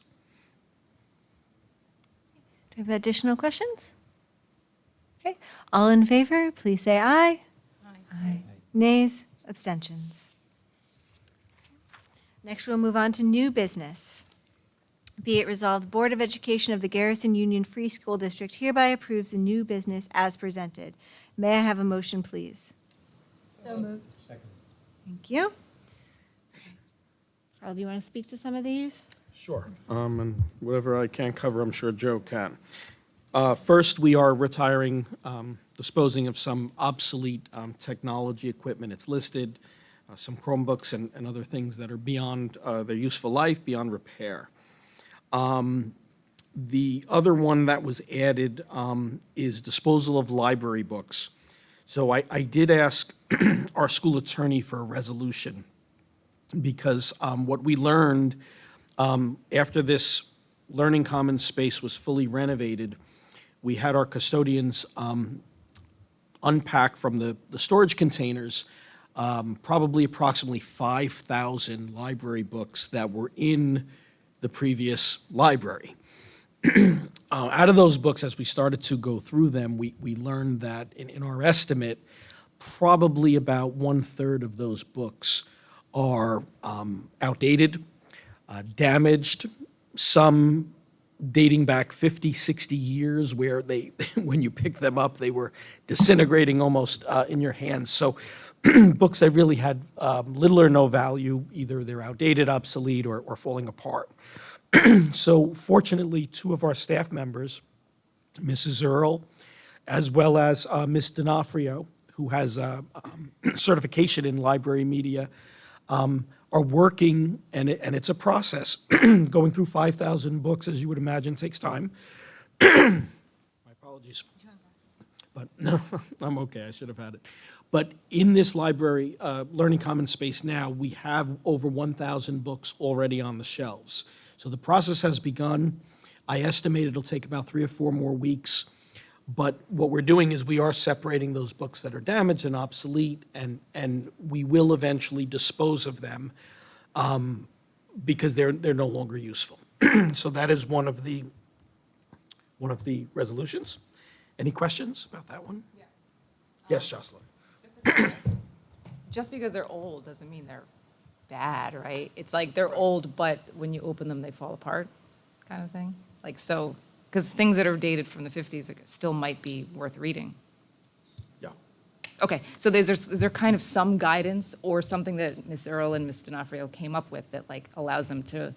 Do you have additional questions? Okay. All in favor, please say aye. Aye. Nays, abstentions. Next, we'll move on to new business. Be it resolved, the Board of Education of the Garrison Union Free School District hereby approves the new business as presented. May I have a motion, please? So moved. Second. Thank you. Carl, do you want to speak to some of these? Sure. And whatever I can't cover, I'm sure Joe can. First, we are retiring, disposing of some obsolete technology equipment. It's listed, some Chromebooks and other things that are beyond their useful life, beyond repair. The other one that was added is disposal of library books. So I did ask our school attorney for a resolution because what we learned after this Learning Commons space was fully renovated, we had our custodians unpack from the storage containers approximately 5,000 library books that were in the previous library. Out of those books, as we started to go through them, we learned that in our estimate, probably about 1/3 of those books are outdated, damaged, some dating back 50, 60 years where when you pick them up, they were disintegrating almost in your hands. So books that really had little or no value, either they're outdated, obsolete, or falling apart. So fortunately, 2 of our staff members, Mrs. Earl, as well as Ms. D'Onofrio, who has a certification in library media, are working, and it's a process. Going through 5,000 books, as you would imagine, takes time. My apologies. But no, I'm okay. I should have had it. But in this library, Learning Commons space now, we have over 1,000 books already on the shelves. So the process has begun. I estimate it'll take about 3 or 4 more weeks. But what we're doing is we are separating those books that are damaged and obsolete, and we will eventually dispose of them because they're no longer useful. So that is one of the resolutions. Any questions about that one? Yeah. Yes, Jocelyn. Just because they're old doesn't mean they're bad, right? It's like they're old, but when you open them, they fall apart, kind of thing. Like, so, because things that are dated from the 50s still might be worth reading. Yeah. Okay, so is there kind of some guidance or something that Ms. Earl and Ms. D'Onofrio came up with that like allows them to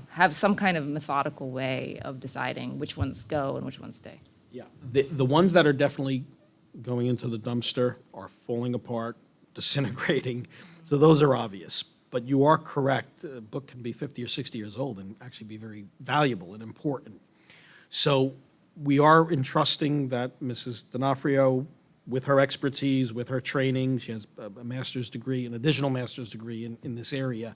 have some kind of methodical way of deciding which ones go and which ones stay. Yeah. The ones that are definitely going into the dumpster are falling apart, disintegrating, so those are obvious. But you are correct, a book can be 50 or 60 years old and actually be very valuable and important. So we are entrusting that Mrs. D'Onofrio, with her expertise, with her training, she has a master's degree, an additional master's degree in this area,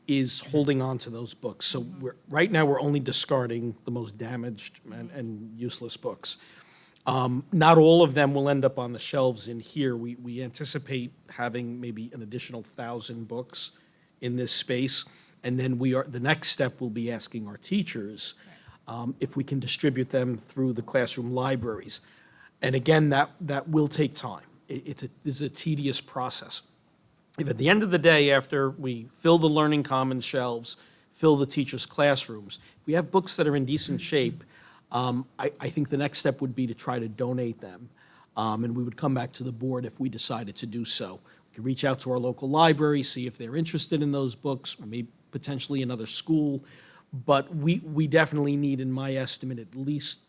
is holding on to those books. So right now, we're only discarding the most damaged and useless books. Not all of them will end up on the shelves in here. We anticipate having maybe an additional 1,000 books in this space. And then the next step will be asking our teachers if we can distribute them through the classroom libraries. And again, that will take time. This is a tedious process. If at the end of the day, after we fill the Learning Commons shelves, fill the teachers' classrooms, if we have books that are in decent shape, I think the next step would be to try to donate them. And we would come back to the board if we decided to do so. We could reach out to our local library, see if they're interested in those books, maybe potentially another school. But we definitely need, in my estimate, at least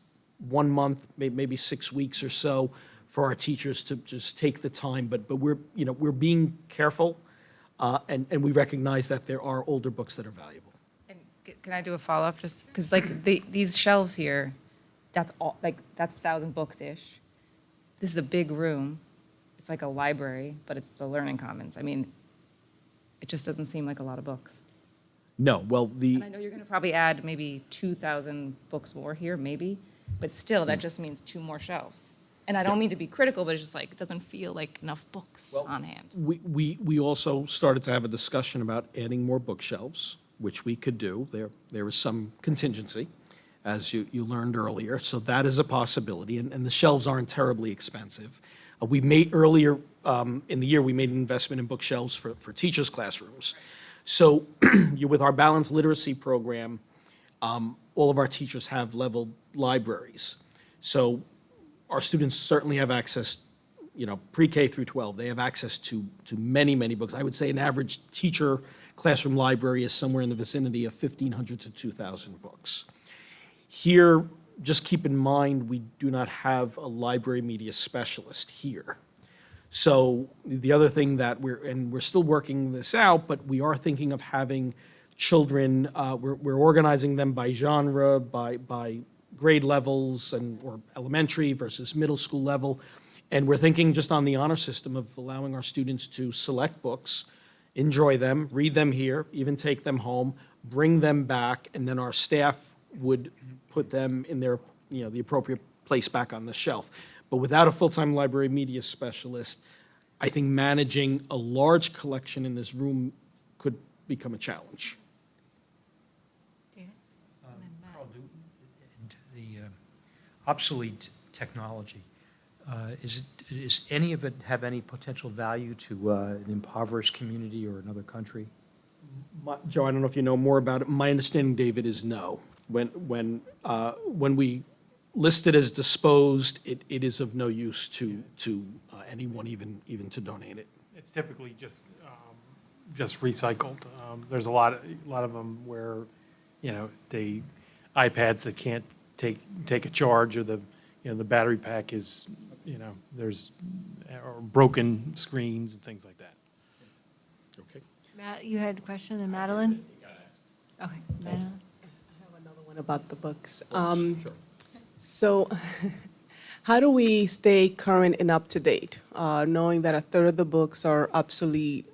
1 month, maybe 6 weeks or so, for our teachers to just take the time. But we're being careful, and we recognize that there are older books that are valuable. And can I do a follow-up? Just because these shelves here, that's 1,000 books-ish. This is a big room. It's like a library, but it's the Learning Commons. I mean, it just doesn't seem like a lot of books. No, well, And I know you're going to probably add maybe 2,000 books more here, maybe, but still, that just means 2 more shelves. And I don't mean to be critical, but it's just like, it doesn't feel like enough books on hand. We also started to have a discussion about adding more bookshelves, which we could do. There is some contingency, as you learned earlier, so that is a possibility, and the shelves aren't terribly expensive. We made earlier in the year, we made an investment in bookshelves for teachers' classrooms. So with our balanced literacy program, all of our teachers have level libraries. So our students certainly have access, pre-K through 12, they have access to many, many books. I would say an average teacher classroom library is somewhere in the vicinity of 1,500 to 2,000 books. Here, just keep in mind, we do not have a library media specialist here. So the other thing that we're still working this out, but we are thinking of having children, we're organizing them by genre, by grade levels, or elementary versus middle school level. And we're thinking just on the honor system of allowing our students to select books, enjoy them, read them here, even take them home, bring them back, and then our staff would put them in their, the appropriate place back on the shelf. But without a full-time library media specialist, I think managing a large collection in this room could become a challenge. Carl, the obsolete technology, is any of it have any potential value to an impoverished community or another country? Joe, I don't know if you know more about it. My understanding, David, is no. When we list it as disposed, it is of no use to anyone, even to donate it. It's typically just recycled. There's a lot of them where, they iPads that can't take a charge, or the battery pack is, there's or broken screens and things like that. Okay. Matt, you had a question, and Madeline? Okay, Madeline. I have another one about the books. Sure. So how do we stay current and up to date, knowing that 1/3 of the books are obsolete?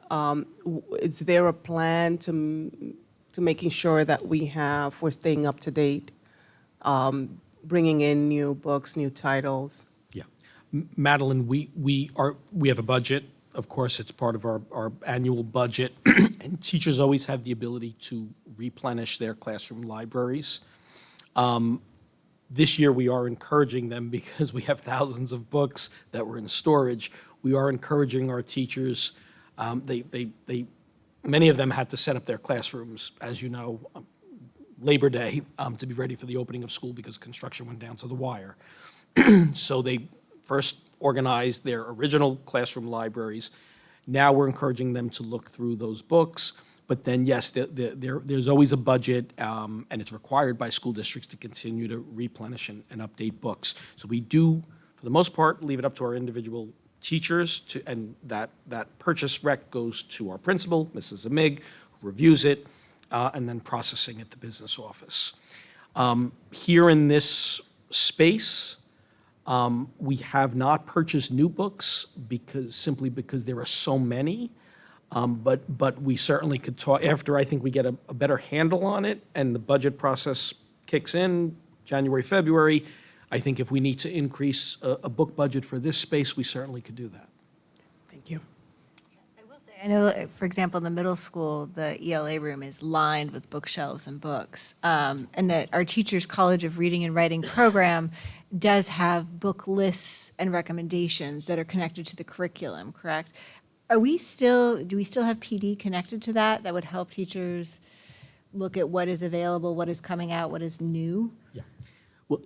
Is there a plan to making sure that we're staying up to date, bringing in new books, new titles? Yeah. Madeline, we have a budget. Of course, it's part of our annual budget, and teachers always have the ability to replenish their classroom libraries. This year, we are encouraging them, because we have thousands of books that were in storage. We are encouraging our teachers. Many of them had to set up their classrooms, as you know, Labor Day, to be ready for the opening of school, because construction went down to the wire. So they first organized their original classroom libraries. Now we're encouraging them to look through those books, But then, yes, there's always a budget, and it's required by school districts to continue to replenish and update books. So we do, for the most part, leave it up to our individual teachers to, and that purchase rec goes to our principal, Mrs. Emig, who reviews it, and then processing at the business office. Here in this space, we have not purchased new books simply because there are so many. But we certainly could talk, after I think we get a better handle on it and the budget process kicks in January, February, I think if we need to increase a book budget for this space, we certainly could do that. Thank you. I know, for example, in the middle school, the ELA room is lined with bookshelves and books. And that our Teachers College of Reading and Writing program does have book lists and recommendations that are connected to the curriculum, correct? Do we still have PD connected to that? That would help teachers look at what is available, what is coming out, what is new? Yeah. Well,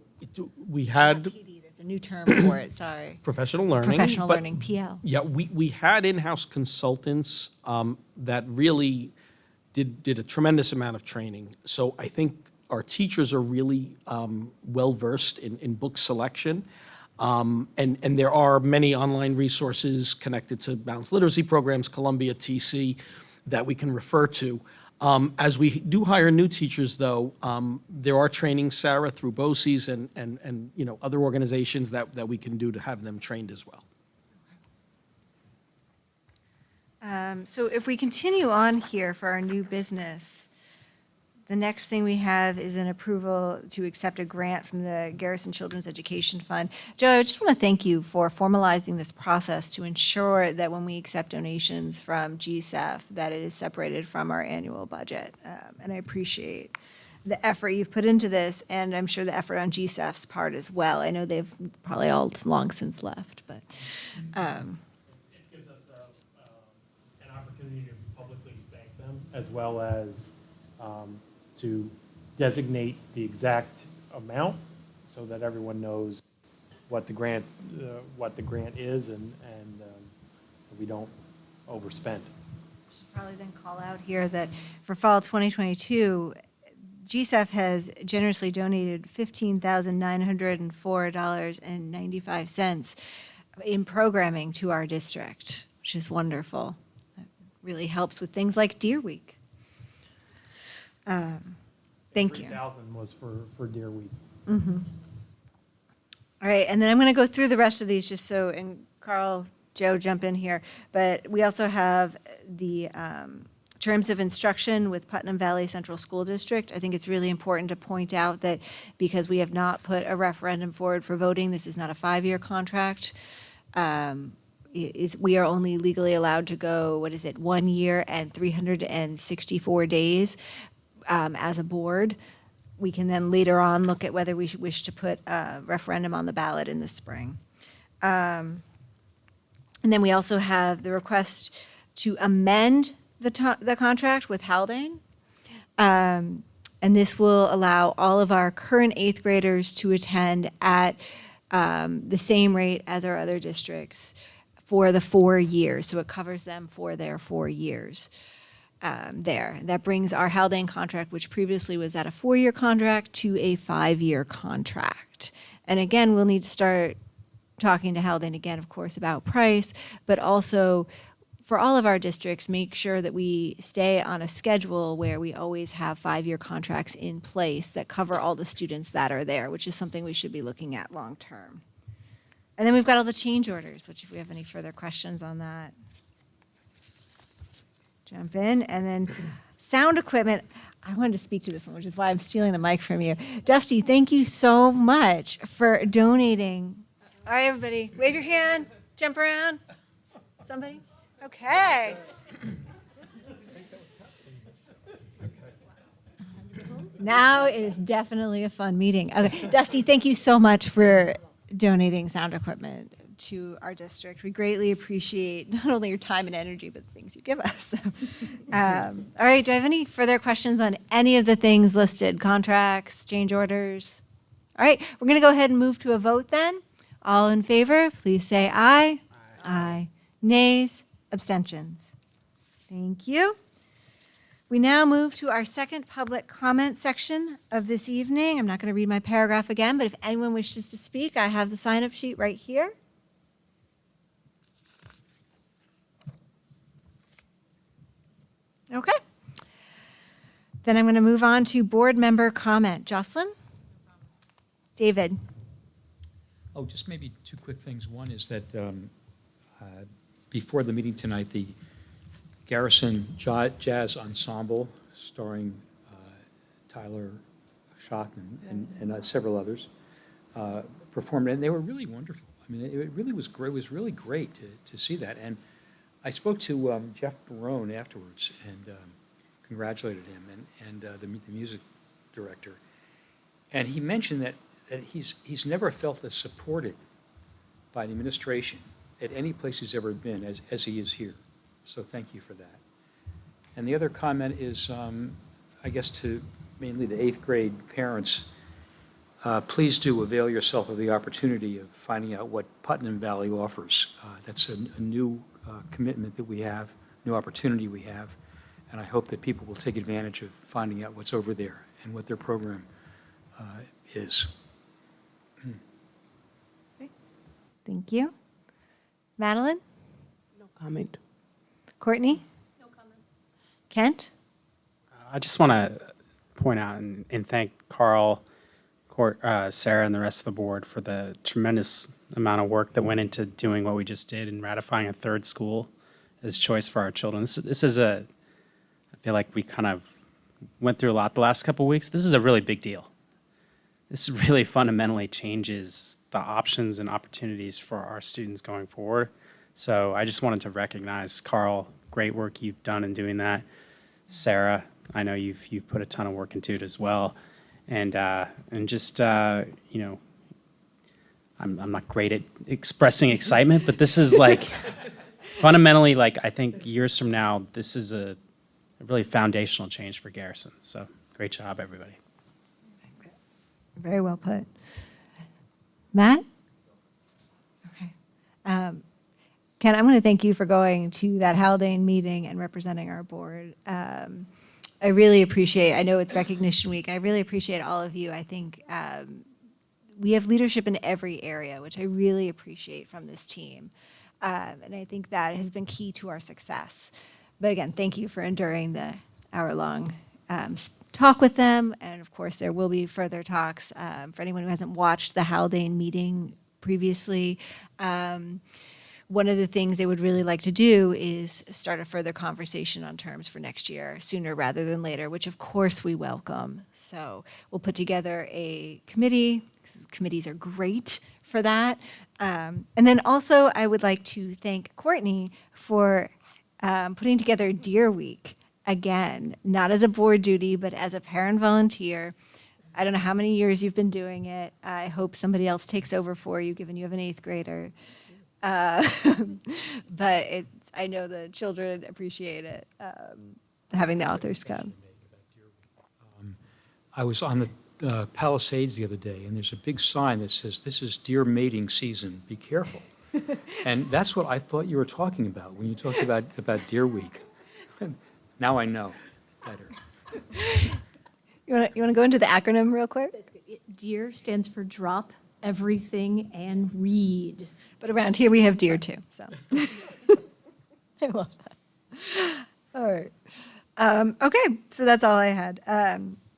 we had. Not PD, there's a new term for it, sorry. Professional learning. Professional but- learning, PL. Yeah, we had in-house consultants that really did a tremendous amount of training. So I think our teachers are really well-versed in book selection. And there are many online resources connected to balanced literacy programs, Columbia, TC, that we can refer to. As we do hire new teachers, though, there are trainings, Sarah, through BOCES and other organizations that we can do to have them trained as well. So if we continue on here for our new business, the next thing we have is an approval to accept a grant from the Garrison Children's Education Fund. Joe, I just want to thank you for formalizing this process to ensure that when we accept donations from GSEF, that it is separated from our annual budget. And I appreciate the effort you've put into this, and I'm sure the effort on GSEF's part as well. I know they've probably all long since left, but. It gives us an opportunity to publicly thank them, as well as to designate the exact amount so that everyone knows what the grant is and we don't overspend. Should probably then call out here that for fall 2022, GSEF has generously donated $15,904.95 in programming to our district, which is wonderful. That really helps with things like Deer Week. Thank you. 3,000 was for Deer Week. Mm-hmm. All right, and then I'm going to go through the rest of these just so, and Carl, Joe, jump in here. But we also have the terms of instruction with Putnam Valley Central School District. I think it's really important to point out that because we have not put a referendum forward for voting, this is not a 5-year contract. We are only legally allowed to go, 1 year and 364 days as a board. We can then later on look at whether we should wish to put a referendum on the ballot in the spring. And then we also have the request to amend the contract with Haldane. And this will allow all of our current 8th graders to attend at the same rate as our other districts for the 4 years. So it covers them for their 4 years there. That brings our Haldane contract, which previously was at a 4-year contract, to a 5-year contract. And again, we'll need to start talking to Haldane again, of course, about price, but also for all of our districts, make sure that we stay on a schedule where we always have 5-year contracts in place that cover all the students that are there, which is something we should be looking at long term. And then we've got all the change orders, which if we have any further questions on that, jump in. And then sound equipment, I wanted to speak to this one, which is why I'm stealing the mic from you. Dusty, thank you so much for donating. All right, everybody, wave your hand, jump around. Somebody? Okay. Now it is definitely a fun meeting. Okay, Dusty, thank you so much for donating sound equipment to our district. We greatly appreciate not only your time and energy, but the things you give us. All right, do I have any further questions on any of the things listed? Contracts, change orders? All right, we're going to go ahead and move to a vote then. All in favor, please say aye. Aye. Nays? Abstentions? Thank you. We now move to our second public comment section of this evening. I'm not going to read my paragraph again, but if anyone wishes to speak, I have the sign-up sheet right here. Okay. Then I'm going to move on to board member comment. Jocelyn? David? Oh, just maybe two quick things. One is that before the meeting tonight, the Garrison Jazz Ensemble, starring Tyler Schock and several others, performed, and they were really wonderful. I mean, it really was great. It was really great to see that. And I spoke to Jeff Barone afterwards and congratulated him and the music director. And he mentioned that he's never felt as supported by the administration at any place he's ever been as he is here. So thank you for that. And the other comment is, I guess, to mainly the 8th grade parents, please do avail yourself of the opportunity of finding out what Putnam Valley offers. That's a new commitment that we have, new opportunity we have, and I hope that people will take advantage of finding out what's over there and what their program is. Thank you. Madeline? No comment. Courtney? No comment. Kent? I just want to point out and thank Carl, Sarah, and the rest of the board for the tremendous amount of work that went into doing what we just did and ratifying a third school as choice for our children. This is I feel like we kind of went through a lot the last couple of weeks. This is a really big deal. This really fundamentally changes the options and opportunities for our students going forward. So I just wanted to recognize Carl, great work you've done in doing that. Sarah, I know you've put a ton of work into it as well. And just, you know, I'm not great at expressing excitement, but this is like fundamentally, like, I think years from now, this is a really foundational change for Garrison. So great job, everybody. Very well put. Matt? Okay. Ken, I'm going to thank you for going to that Haldane meeting and representing our board. I really appreciate, I know it's recognition week, I really appreciate all of you. I think we have leadership in every area, which I really appreciate from this team. And I think that has been key to our success. But again, thank you for enduring the hour-long talk with them. And of course, there will be further talks. For anyone who hasn't watched the Haldane meeting previously, one of the things they would really like to do is start a further conversation on terms for next year, sooner rather than later, which of course we welcome. So we'll put together a committee. Committees are great for that. And then also I would like to thank Courtney for putting together Deer Week. Again, not as a board duty, but as a parent volunteer. I don't know how many years you've been doing it. I hope somebody else takes over for you, given you have an 8th grader. But I know the children appreciate it, having the authors come. I was on the Palisades the other day, and there's a big sign that says, "This is deer mating season, be careful." And that's what I thought you were talking about when you talked about Deer Week. Now I know better. You want to go into the acronym real quick? DEAR stands for drop everything and read. But around here we have deer too, so. I love that. All right. Okay, so that's all I had.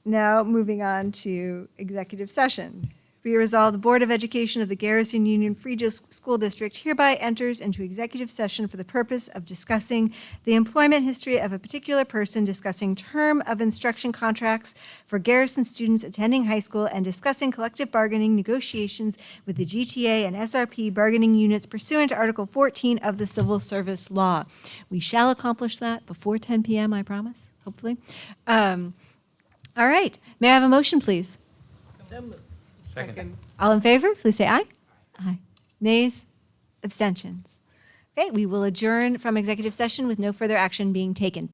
Now moving on to executive session. Be resolved, the Board of Education of the Garrison Union Free School District hereby enters into executive session for the purpose of discussing the employment history of a particular person, discussing term of instruction contracts for Garrison students attending high school, and discussing collective bargaining negotiations with the GTA and SRP bargaining units pursuant to Article 14 of the Civil Service Law. We shall accomplish that before 10 p.m., I promise, hopefully. All right, may I have a motion, please? Second. All in favor, please say aye. Aye. Nays? Abstentions? Okay, we will adjourn from executive session with no further action being taken.